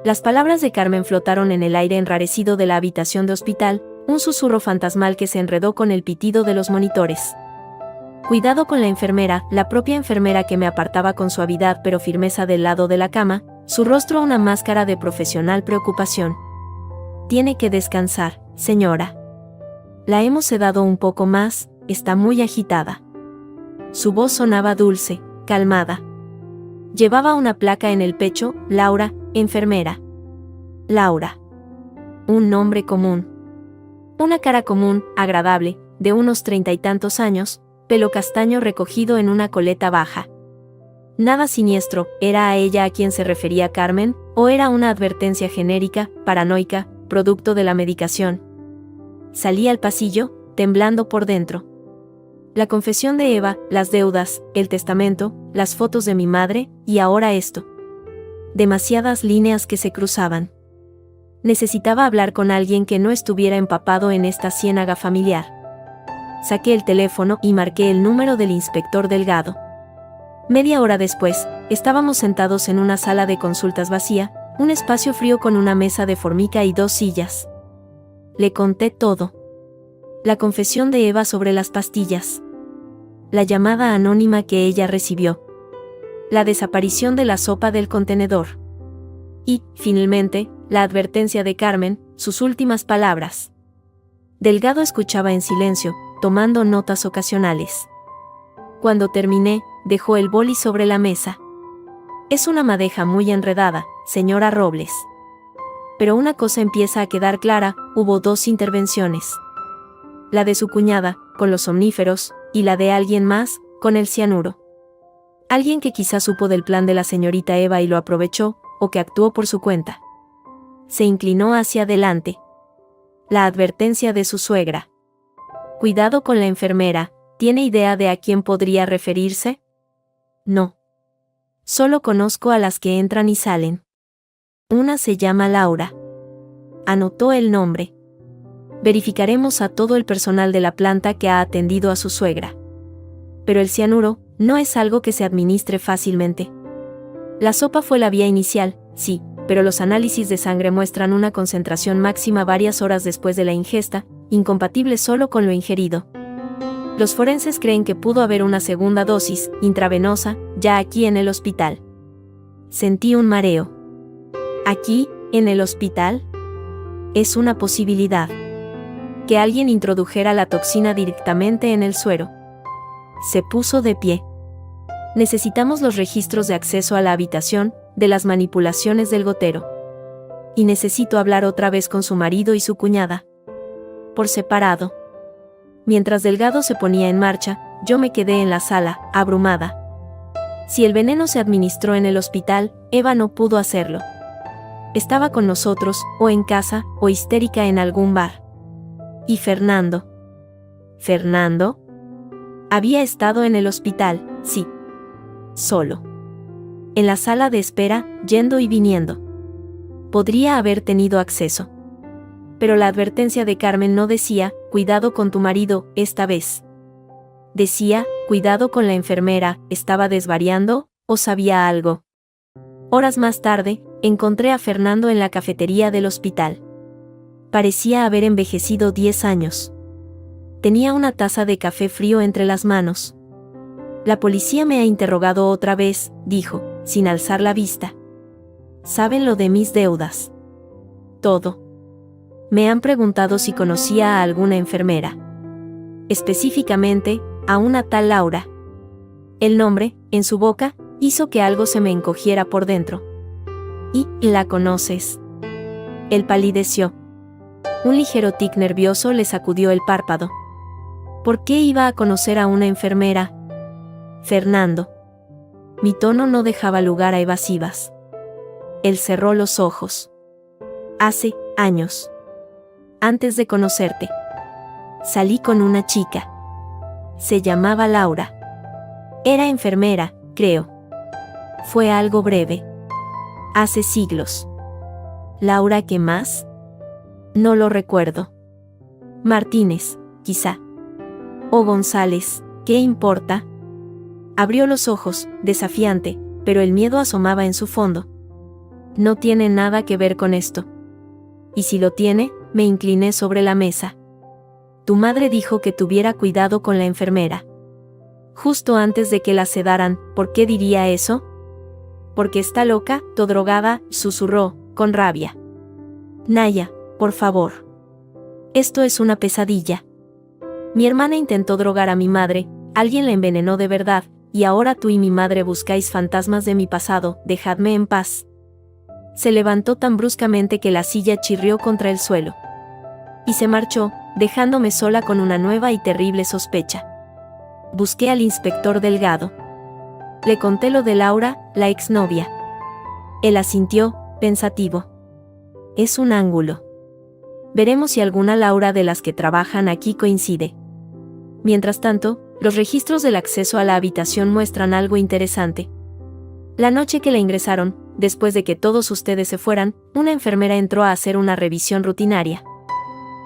Las palabras de Carmen flotaron en el aire enrarecido de la habitación de hospital, un susurro fantasmal que se enredó con el pitido de los monitores. Cuidado con la enfermera, la propia enfermera que me apartaba con suavidad pero firmeza del lado de la cama, su rostro una máscara de profesional preocupación. Tiene que descansar, señora. La hemos sedado un poco más, está muy agitada. Su voz sonaba dulce, calmada. Llevaba una placa en el pecho, Laura, enfermera. Laura. Un nombre común. Una cara común, agradable, de unos 30 y tantos años, pelo castaño recogido en una coleta baja. Nada siniestro. ¿Era a ella a quien se refería Carmen, o era una advertencia genérica, paranoica, producto de la medicación? Salí al pasillo, temblando por dentro. La confesión de Eva, las deudas, el testamento, las fotos de mi madre, y ahora esto. Demasiadas líneas que se cruzaban. Necesitaba hablar con alguien que no estuviera empapado en esta ciénaga familiar. Saqué el teléfono y marqué el número del inspector Delgado. Media hora después, estábamos sentados en una sala de consultas vacía, un espacio frío con una mesa de formica y 2 sillas. Le conté todo. La confesión de Eva sobre las pastillas. La llamada anónima que ella recibió. La desaparición de la sopa del contenedor. Y, finalmente, la advertencia de Carmen, sus últimas palabras. Delgado escuchaba en silencio, tomando notas ocasionales. Cuando terminé, dejó el boli sobre la mesa. Es una madeja muy enredada, señora Robles. Pero una cosa empieza a quedar clara: hubo 2 intervenciones. La de su cuñada, con los somníferos, y la de alguien más, con el cianuro. Alguien que quizá supo del plan de la señorita Eva y lo aprovechó, o que actuó por su cuenta. Se inclinó hacia adelante. La advertencia de su suegra. Cuidado con la enfermera. ¿Tiene idea de a quién podría referirse? No. Solo conozco a las que entran y salen. Una se llama Laura. Anotó el nombre. Verificaremos a todo el personal de la planta que ha atendido a su suegra. Pero el cianuro no es algo que se administre fácilmente. La sopa fue la vía inicial, sí, pero los análisis de sangre muestran una concentración máxima varias horas después de la ingesta, incompatible solo con lo ingerido. Los forenses creen que pudo haber una segunda dosis, intravenosa, ya aquí en el hospital. Sentí un mareo. ¿Aquí, en el hospital? Es una posibilidad. Que alguien introdujera la toxina directamente en el suero. Se puso de pie. Necesitamos los registros de acceso a la habitación, de las manipulaciones del gotero. Y necesito hablar otra vez con su marido y su cuñada. Por separado. Mientras Delgado se ponía en marcha, yo me quedé en la sala, abrumada. Si el veneno se administró en el hospital, Eva no pudo hacerlo. Estaba con nosotros, o en casa, o histérica en algún bar. ¿Y Fernando? ¿Fernando? Había estado en el hospital, sí. Solo. En la sala de espera, yendo y viniendo. Podría haber tenido acceso. Pero la advertencia de Carmen no decía, cuidado con tu marido, esta vez. Decía, cuidado con la enfermera. ¿Estaba desvariando, o sabía algo? Horas más tarde, encontré a Fernando en la cafetería del hospital. Parecía haber envejecido 10 años. Tenía una taza de café frío entre las manos. La policía me ha interrogado otra vez, dijo, sin alzar la vista. ¿Saben lo de mis deudas? Todo. Me han preguntado si conocía a alguna enfermera. Específicamente, a una tal Laura. El nombre, en su boca, hizo que algo se me encogiera por dentro. ¿Y la conoces? Él palideció. Un ligero tic nervioso le sacudió el párpado. ¿Por qué iba a conocer a una enfermera? Fernando. Mi tono no dejaba lugar a evasivas. Él cerró los ojos. Hace años. Antes de conocerte. Salí con una chica. Se llamaba Laura. Era enfermera, creo. Fue algo breve. Hace siglos. ¿Laura qué más? No lo recuerdo. Martínez, quizá. O González, ¿qué importa? Abrió los ojos, desafiante, pero el miedo asomaba en su fondo. No tiene nada que ver con esto. Y si lo tiene, me incliné sobre la mesa. Tu madre dijo que tuviera cuidado con la enfermera. Justo antes de que la sedaran, ¿por qué diría eso? Porque está loca, o drogada, susurró, con rabia. Naya, por favor. Esto es una pesadilla. Mi hermana intentó drogar a mi madre, alguien la envenenó de verdad, y ahora tú y mi madre buscáis fantasmas de mi pasado, dejadme en paz. Se levantó tan bruscamente que la silla chirrió contra el suelo. Y se marchó, dejándome sola con una nueva y terrible sospecha. Busqué al inspector Delgado. Le conté lo de Laura, la exnovia. Él asintió, pensativo. Es un ángulo. Veremos si alguna Laura de las que trabajan aquí coincide. Mientras tanto, los registros del acceso a la habitación muestran algo interesante. La noche que la ingresaron, después de que todos ustedes se fueran, una enfermera entró a hacer una revisión rutinaria.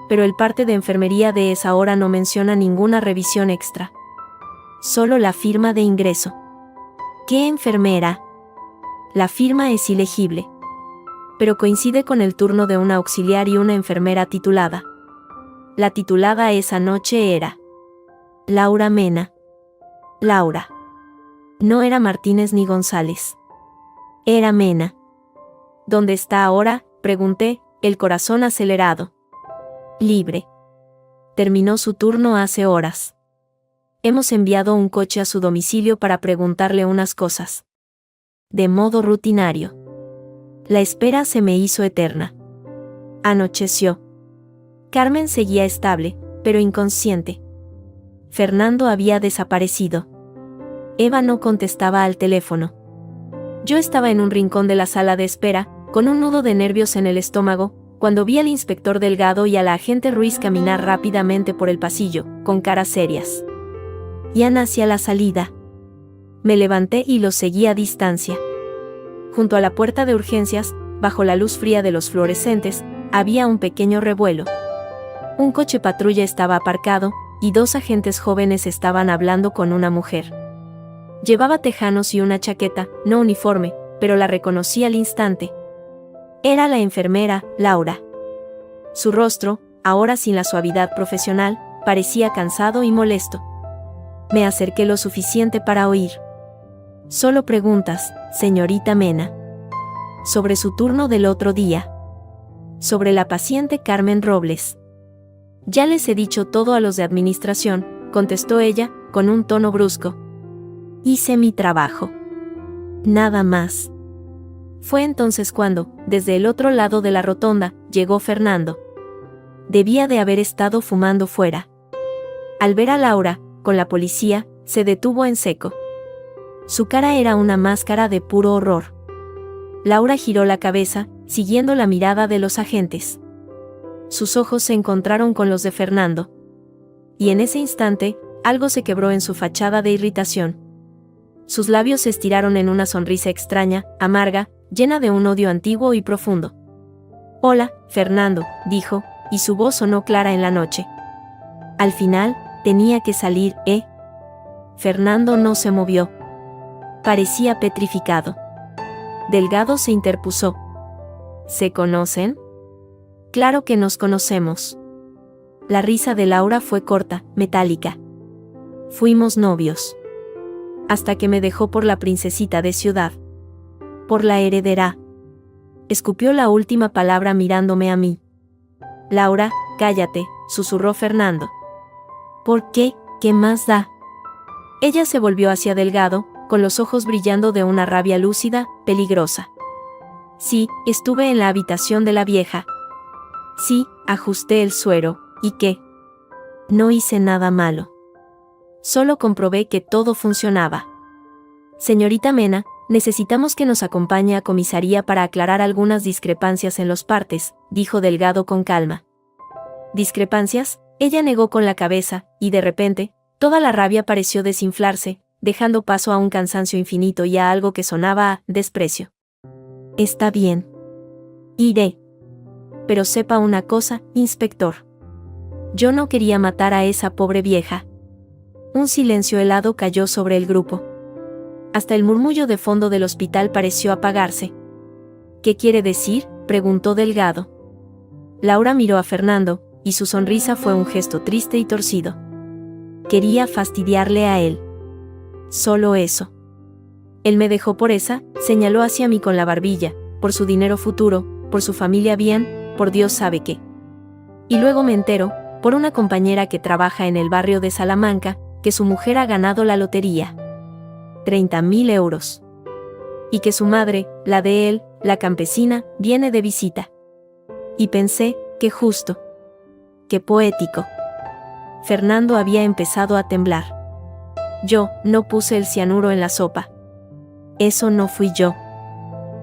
Pero el parte de enfermería de esa hora no menciona ninguna revisión extra. Solo la firma de ingreso. ¿Qué enfermera? La firma es ilegible. Pero coincide con el turno de una auxiliar y una enfermera titulada. La titulada esa noche era Laura Mena. Laura. No era Martínez ni González. Era Mena. ¿Dónde está ahora?, pregunté, el corazón acelerado. Libre. Terminó su turno hace horas. Hemos enviado un coche a su domicilio para preguntarle unas cosas. De modo rutinario. La espera se me hizo eterna. Anocheció. Carmen seguía estable, pero inconsciente. Fernando había desaparecido. Eva no contestaba al teléfono. Yo estaba en un rincón de la sala de espera, con un nudo de nervios en el estómago, cuando vi al inspector Delgado y a la agente Ruiz caminar rápidamente por el pasillo, con caras serias. Iban hacia la salida. Me levanté y los seguí a distancia. Junto a la puerta de urgencias, bajo la luz fría de los fluorescentes, había un pequeño revuelo. Un coche patrulla estaba aparcado, y dos agentes jóvenes estaban hablando con una mujer. Llevaba tejanos y una chaqueta, no uniforme, pero la reconocí al instante. Era la enfermera, Laura. Su rostro, ahora sin la suavidad profesional, parecía cansado y molesto. Me acerqué lo suficiente para oír. Solo preguntas, señorita Mena. Sobre su turno del otro día. Sobre la paciente Carmen Robles. Ya les he dicho todo a los de administración, contestó ella, con un tono brusco. Hice mi trabajo. Nada más. Fue entonces cuando, desde el otro lado de la rotonda, llegó Fernando. Debía de haber estado fumando fuera. Al ver a Laura, con la policía, se detuvo en seco. Su cara era una máscara de puro horror. Laura giró la cabeza, siguiendo la mirada de los agentes. Sus ojos se encontraron con los de Fernando. Y en ese instante, algo se quebró en su fachada de irritación. Sus labios se estiraron en una sonrisa extraña, amarga, llena de un odio antiguo y profundo. Hola, Fernando, dijo, y su voz sonó clara en la noche. Al final, tenía que salir, ¿eh? Fernando no se movió. Parecía petrificado. Delgado se interpuso. ¿Se conocen? Claro que nos conocemos. La risa de Laura fue corta, metálica. Fuimos novios. Hasta que me dejó por la princesita de ciudad. Por la heredera. Escupió la última palabra mirándome a mí. Laura, cállate, susurró Fernando. ¿Por qué? ¿Qué más da? Ella se volvió hacia Delgado, con los ojos brillando de una rabia lúcida, peligrosa. Sí, estuve en la habitación de la vieja. Sí, ajusté el suero, ¿y qué? No hice nada malo. Solo comprobé que todo funcionaba. Señorita Mena, necesitamos que nos acompañe a comisaría para aclarar algunas discrepancias en los partes, dijo Delgado con calma. ¿Discrepancias? Ella negó con la cabeza, y de repente, toda la rabia pareció desinflarse, dejando paso a un cansancio infinito y a algo que sonaba a desprecio. Está bien. Iré. Pero sepa una cosa, inspector. Yo no quería matar a esa pobre vieja. Un silencio helado cayó sobre el grupo. Hasta el murmullo de fondo del hospital pareció apagarse. ¿Qué quiere decir?, preguntó Delgado. Laura miró a Fernando, y su sonrisa fue un gesto triste y torcido. Quería fastidiarle a él. Solo eso. Él me dejó por esa, señaló hacia mí con la barbilla, por su dinero futuro, por su familia bien, por Dios sabe qué. Y luego me entero, por una compañera que trabaja en el barrio de Salamanca, que su mujer ha ganado la lotería. 30.000 euros. Y que su madre, la de él, la campesina, viene de visita. Y pensé, qué justo. Qué poético. Fernando había empezado a temblar. Yo no puse el cianuro en la sopa. Eso no fui yo.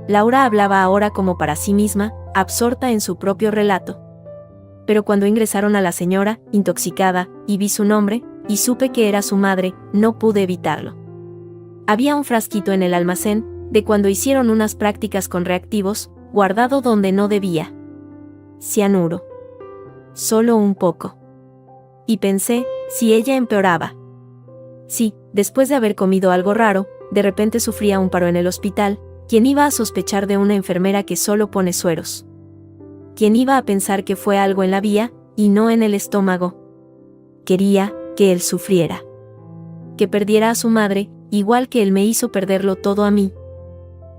Laura hablaba ahora como para sí misma, absorta en su propio relato. Pero cuando ingresaron a la señora, intoxicada, y vi su nombre, y supe que era su madre, no pude evitarlo. Había un frasquito en el almacén, de cuando hicieron unas prácticas con reactivos, guardado donde no debía. Cianuro. Solo un poco. Y pensé, si ella empeoraba. Sí, después de haber comido algo raro, de repente sufría un paro en el hospital. ¿Quién iba a sospechar de una enfermera que solo pone sueros? ¿Quién iba a pensar que fue algo en la vía, y no en el estómago? Quería que él sufriera. Que perdiera a su madre, igual que él me hizo perderlo todo a mí.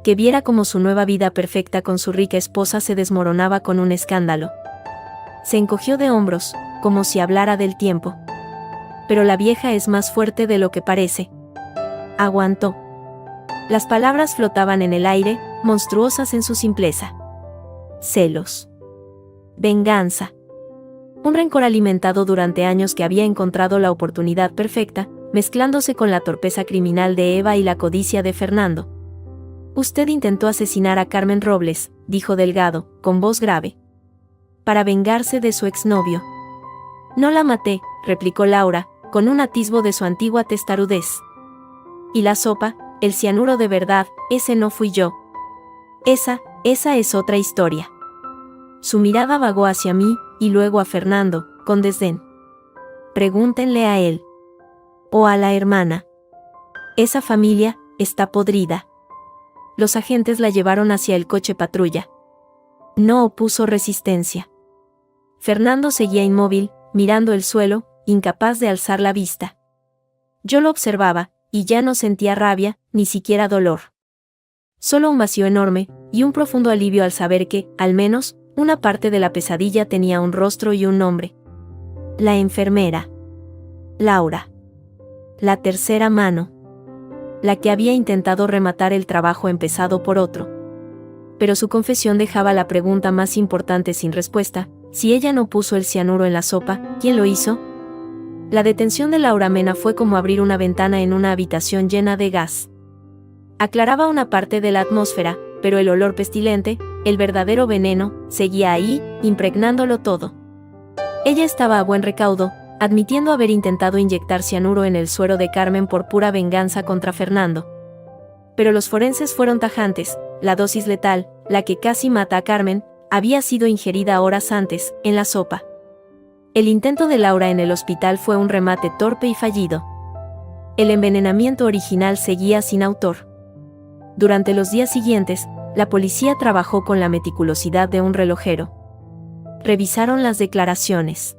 Que viera como su nueva vida perfecta con su rica esposa se desmoronaba con un escándalo. Se encogió de hombros, como si hablara del tiempo. Pero la vieja es más fuerte de lo que parece. Aguantó. Las palabras flotaban en el aire, monstruosas en su simpleza. Celos. Venganza. Un rencor alimentado durante años que había encontrado la oportunidad perfecta, mezclándose con la torpeza criminal de Eva y la codicia de Fernando. Usted intentó asesinar a Carmen Robles, dijo Delgado, con voz grave. Para vengarse de su exnovio. No la maté, replicó Laura, con un atisbo de su antigua testarudez. Y la sopa, el cianuro de verdad, ese no fui yo. Esa es otra historia. Su mirada vagó hacia mí, y luego a Fernando, con desdén. Pregúntenle a él. O a la hermana. Esa familia está podrida. Los agentes la llevaron hacia el coche patrulla. No opuso resistencia. Fernando seguía inmóvil, mirando el suelo, incapaz de alzar la vista. Yo lo observaba, y ya no sentía rabia, ni siquiera dolor. Solo un vacío enorme, y un profundo alivio al saber que, al menos, una parte de la pesadilla tenía un rostro y un nombre. La enfermera. Laura. La tercera mano. La que había intentado rematar el trabajo empezado por otro. Pero su confesión dejaba la pregunta más importante sin respuesta: si ella no puso el cianuro en la sopa, ¿quién lo hizo? La detención de Laura Mena fue como abrir una ventana en una habitación llena de gas. Aclaraba una parte de la atmósfera, pero el olor pestilente, el verdadero veneno, seguía ahí, impregnándolo todo. Ella estaba a buen recaudo, admitiendo haber intentado inyectar cianuro en el suero de Carmen por pura venganza contra Fernando. Pero los forenses fueron tajantes: la dosis letal, la que casi mata a Carmen, había sido ingerida horas antes, en la sopa. El intento de Laura en el hospital fue un remate torpe y fallido. El envenenamiento original seguía sin autor. Durante los días siguientes, la policía trabajó con la meticulosidad de un relojero. Revisaron las declaraciones.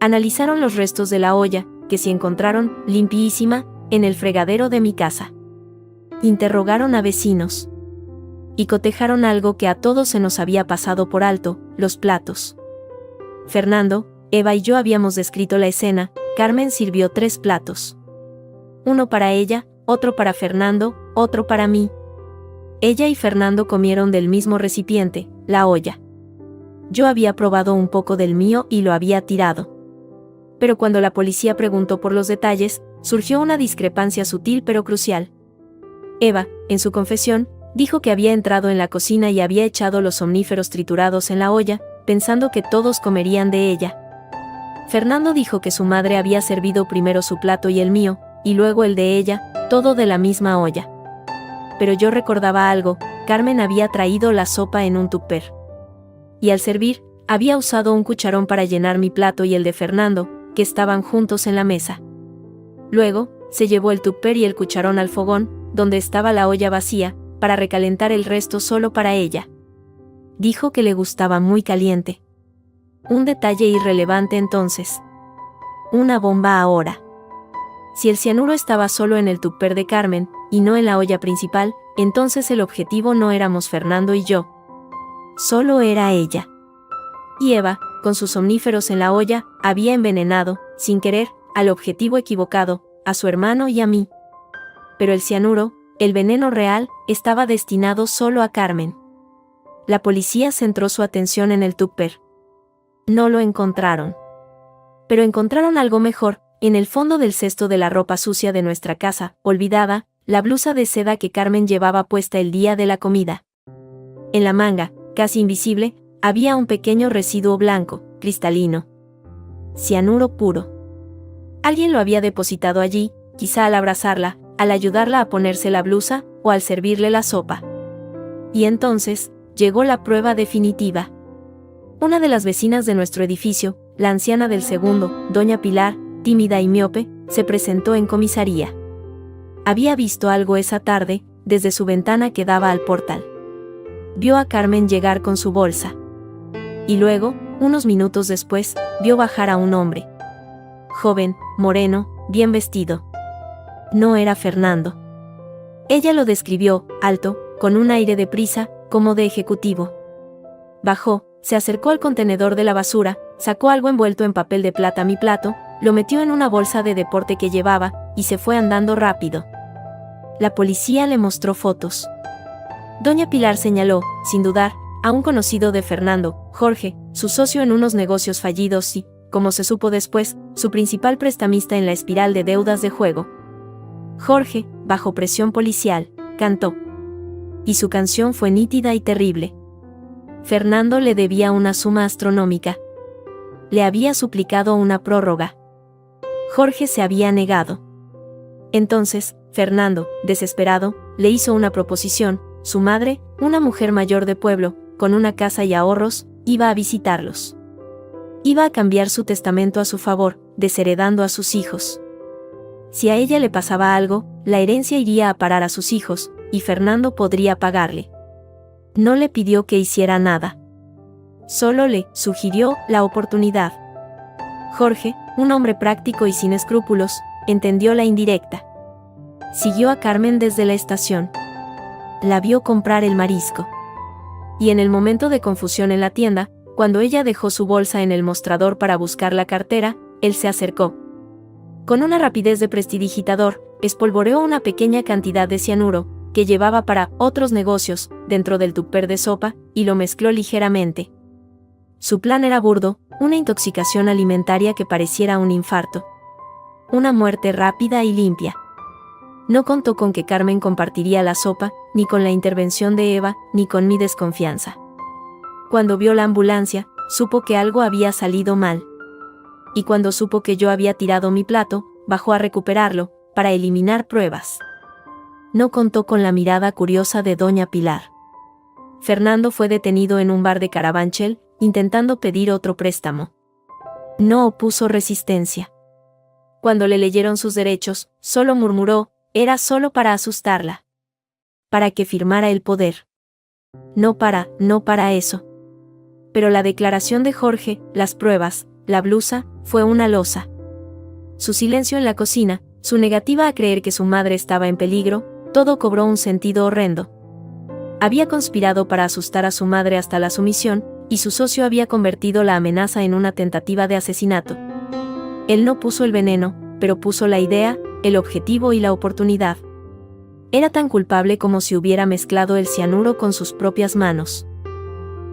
Analizaron los restos de la olla, que se encontraron, limpiísima, en el fregadero de mi casa. Interrogaron a vecinos. Y cotejaron algo que a todos se nos había pasado por alto: los platos. Fernando, Eva y yo habíamos descrito la escena. Carmen sirvió 3 platos. Uno para ella, otro para Fernando, otro para mí. Ella y Fernando comieron del mismo recipiente, la olla. Yo había probado un poco del mío y lo había tirado. Pero cuando la policía preguntó por los detalles, surgió una discrepancia sutil pero crucial. Eva, en su confesión, dijo que había entrado en la cocina y había echado los somníferos triturados en la olla, pensando que todos comerían de ella. Fernando dijo que su madre había servido primero su plato y el mío, y luego el de ella, todo de la misma olla. Pero yo recordaba algo: Carmen había traído la sopa en un tupper. Y al servir, había usado un cucharón para llenar mi plato y el de Fernando, que estaban juntos en la mesa. Luego, se llevó el tupper y el cucharón al fogón, donde estaba la olla vacía, para recalentar el resto solo para ella. Dijo que le gustaba muy caliente. Un detalle irrelevante entonces. Una bomba ahora. Si el cianuro estaba solo en el tupper de Carmen, y no en la olla principal, entonces el objetivo no éramos Fernando y yo. Solo era ella. Y Eva, con sus somníferos en la olla, había envenenado, sin querer, al objetivo equivocado, a su hermano y a mí. Pero el cianuro, el veneno real, estaba destinado solo a Carmen. La policía centró su atención en el tupper. No lo encontraron. Pero encontraron algo mejor: en el fondo del cesto de la ropa sucia de nuestra casa, olvidada, la blusa de seda que Carmen llevaba puesta el día de la comida. En la manga, casi invisible, había un pequeño residuo blanco, cristalino. Cianuro puro. Alguien lo había depositado allí, quizá al abrazarla, al ayudarla a ponerse la blusa, o al servirle la sopa. Y entonces, llegó la prueba definitiva. Una de las vecinas de nuestro edificio, la anciana del segundo, doña Pilar, tímida y miope, se presentó en comisaría. Había visto algo esa tarde, desde su ventana que daba al portal. Vio a Carmen llegar con su bolsa. Y luego, unos minutos después, vio bajar a un hombre. Joven, moreno, bien vestido. No era Fernando. Ella lo describió, alto, con un aire de prisa, como de ejecutivo. Bajó, se acercó al contenedor de la basura, sacó algo envuelto en papel de plata mi plato, lo metió en una bolsa de deporte que llevaba, y se fue andando rápido. La policía le mostró fotos. Doña Pilar señaló, sin dudar, a un conocido de Fernando, Jorge, su socio en unos negocios fallidos y, como se supo después, su principal prestamista en la espiral de deudas de juego. Jorge, bajo presión policial, cantó. Y su canción fue nítida y terrible. Fernando le debía una suma astronómica. Le había suplicado una prórroga. Jorge se había negado. Entonces, Fernando, desesperado, le hizo una proposición. Su madre, una mujer mayor de pueblo, con una casa y ahorros, iba a visitarlos. Iba a cambiar su testamento a su favor, desheredando a sus hijos. Si a ella le pasaba algo, la herencia iría a parar a sus hijos, y Fernando podría pagarle. No le pidió que hiciera nada. Solo le sugirió la oportunidad. Jorge, un hombre práctico y sin escrúpulos, entendió la indirecta. Siguió a Carmen desde la estación. La vio comprar el marisco. Y en el momento de confusión en la tienda, cuando ella dejó su bolsa en el mostrador para buscar la cartera, él se acercó. Con una rapidez de prestidigitador, espolvoreó una pequeña cantidad de cianuro, que llevaba para otros negocios, dentro del tupper de sopa, y lo mezcló ligeramente. Su plan era burdo, una intoxicación alimentaria que pareciera un infarto. Una muerte rápida y limpia. No contó con que Carmen compartiría la sopa, ni con la intervención de Eva, ni con mi desconfianza. Cuando vio la ambulancia, supo que algo había salido mal. Y cuando supo que yo había tirado mi plato, bajó a recuperarlo, para eliminar pruebas. No contó con la mirada curiosa de doña Pilar. Fernando fue detenido en un bar de Carabanchel, intentando pedir otro préstamo. No opuso resistencia. Cuando le leyeron sus derechos, solo murmuró, era solo para asustarla. Para que firmara el poder. No para eso. Pero la declaración de Jorge, las pruebas, la blusa, fue una losa. Su silencio en la cocina, su negativa a creer que su madre estaba en peligro, todo cobró un sentido horrendo. Había conspirado para asustar a su madre hasta la sumisión, y su socio había convertido la amenaza en una tentativa de asesinato. Él no puso el veneno, pero puso la idea, el objetivo y la oportunidad. Era tan culpable como si hubiera mezclado el cianuro con sus propias manos.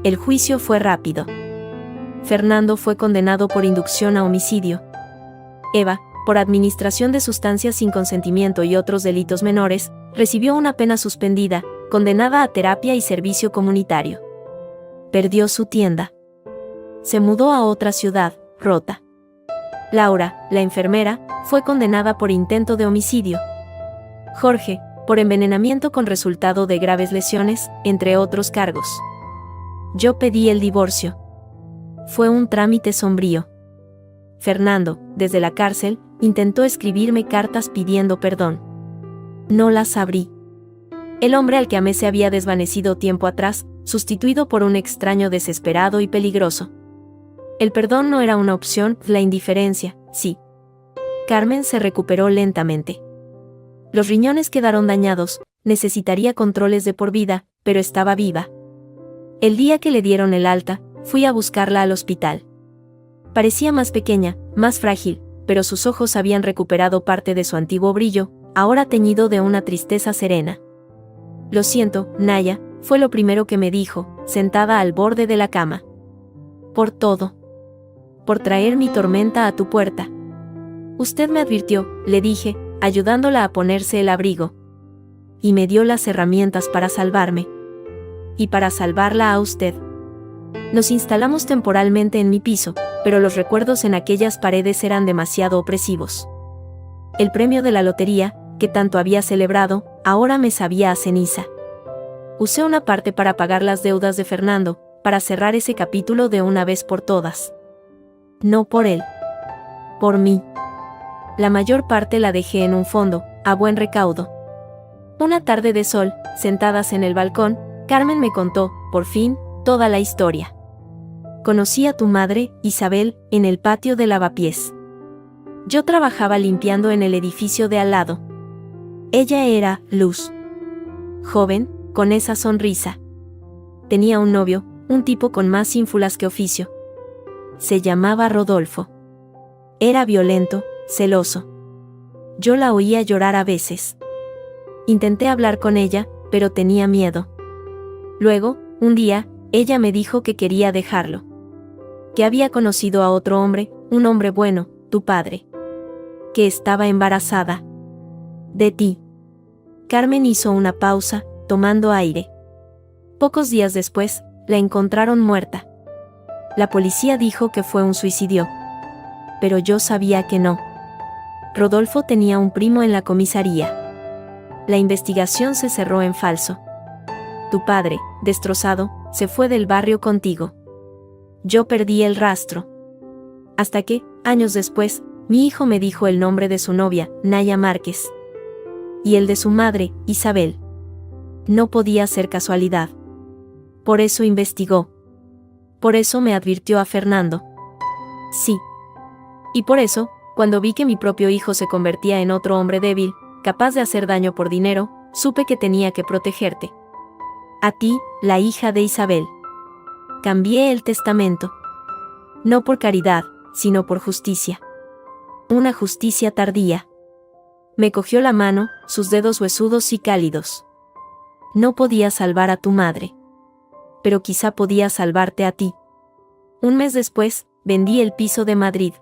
El juicio fue rápido. Fernando fue condenado por inducción a homicidio. Eva, por administración de sustancias sin consentimiento y otros delitos menores, recibió una pena suspendida, condenada a terapia y servicio comunitario. Perdió su tienda. Se mudó a otra ciudad, Rota. Laura, la enfermera, fue condenada por intento de homicidio. Jorge, por envenenamiento con resultado de graves lesiones, entre otros cargos. Yo pedí el divorcio. Fue un trámite sombrío. Fernando, desde la cárcel, intentó escribirme cartas pidiendo perdón. No las abrí. El hombre al que amé se había desvanecido tiempo atrás, sustituido por un extraño desesperado y peligroso. El perdón no era una opción, la indiferencia, sí. Carmen se recuperó lentamente. Los riñones quedaron dañados, necesitaría controles de por vida, pero estaba viva. El día que le dieron el alta, fui a buscarla al hospital. Parecía más pequeña, más frágil, pero sus ojos habían recuperado parte de su antiguo brillo, ahora teñido de una tristeza serena. Lo siento, Naya, fue lo primero que me dijo, sentada al borde de la cama. Por todo. Por traer mi tormenta a tu puerta. Usted me advirtió, le dije, ayudándola a ponerse el abrigo. Y me dio las herramientas para salvarme. Y para salvarla a usted. Nos instalamos temporalmente en mi piso, pero los recuerdos en aquellas paredes eran demasiado opresivos. El premio de la lotería, que tanto había celebrado, ahora me sabía a ceniza. Usé una parte para pagar las deudas de Fernando, para cerrar ese capítulo de una vez por todas. No por él. Por mí. La mayor parte la dejé en un fondo, a buen recaudo. Una tarde de sol, sentadas en el balcón, Carmen me contó, por fin, toda la historia. Conocí a tu madre, Isabel, en el patio de lavapiés. Yo trabajaba limpiando en el edificio de al lado. Ella era Luz. Joven, con esa sonrisa. Tenía un novio, un tipo con más ínfulas que oficio. Se llamaba Rodolfo. Era violento, celoso. Yo la oía llorar a veces. Intenté hablar con ella, pero tenía miedo. Luego, un día, ella me dijo que quería dejarlo. Que había conocido a otro hombre, un hombre bueno, tu padre. Que estaba embarazada. De ti. Carmen hizo una pausa, tomando aire. Pocos días después, la encontraron muerta. La policía dijo que fue un suicidio. Pero yo sabía que no. Rodolfo tenía un primo en la comisaría. La investigación se cerró en falso. Tu padre, destrozado, se fue del barrio contigo. Yo perdí el rastro. Hasta que, años después, mi hijo me dijo el nombre de su novia, Naya Márquez. Y el de su madre, Isabel. No podía ser casualidad. Por eso investigó. Por eso me advirtió a Fernando. Sí. Y por eso, cuando vi que mi propio hijo se convertía en otro hombre débil, capaz de hacer daño por dinero, supe que tenía que protegerte. A ti, la hija de Isabel. Cambié el testamento. No por caridad, sino por justicia. Una justicia tardía. Me cogió la mano, sus dedos huesudos y cálidos. No podía salvar a tu madre. Pero quizá podía salvarte a ti. Un mes después, vendí el piso de Madrid.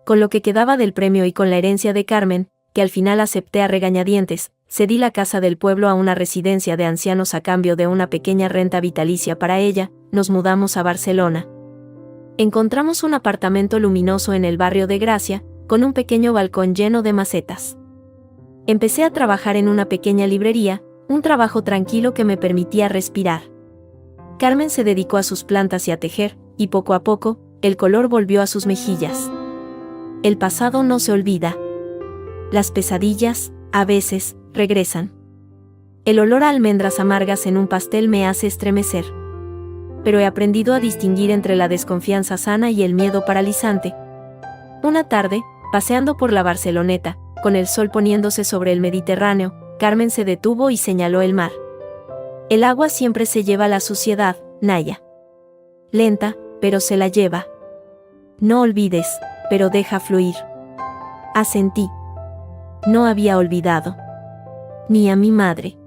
Con lo que quedaba del premio y con la herencia de Carmen, que al final acepté a regañadientes, cedí la casa del pueblo a una residencia de ancianos a cambio de una pequeña renta vitalicia para ella. Nos mudamos a Barcelona. Encontramos un apartamento luminoso en el barrio de Gracia, con un pequeño balcón lleno de macetas. Empecé a trabajar en una pequeña librería, un trabajo tranquilo que me permitía respirar. Carmen se dedicó a sus plantas y a tejer, y poco a poco, el color volvió a sus mejillas. El pasado no se olvida. Las pesadillas, a veces, regresan. El olor a almendras amargas en un pastel me hace estremecer. Pero he aprendido a distinguir entre la desconfianza sana y el miedo paralizante. Una tarde, paseando por la Barceloneta, con el sol poniéndose sobre el Mediterráneo, Carmen se detuvo y señaló el mar. El agua siempre se lleva la suciedad, Naya. Lenta, pero se la lleva. No olvides, pero deja fluir. Asentí. No había olvidado. Ni a mi madre.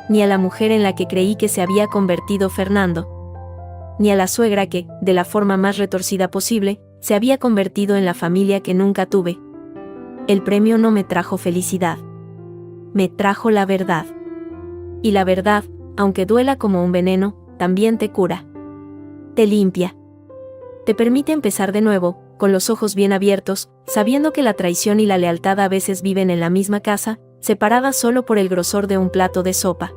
Ni a la mujer en la que creí que se había convertido Fernando. Ni a la suegra que, de la forma más retorcida posible, se había convertido en la familia que nunca tuve. El premio no me trajo felicidad. Me trajo la verdad. Y la verdad, aunque duela como un veneno, también te cura. Te limpia. Te permite empezar de nuevo, con los ojos bien abiertos, sabiendo que la traición y la lealtad a veces viven en la misma casa, separadas solo por el grosor de un plato de sopa.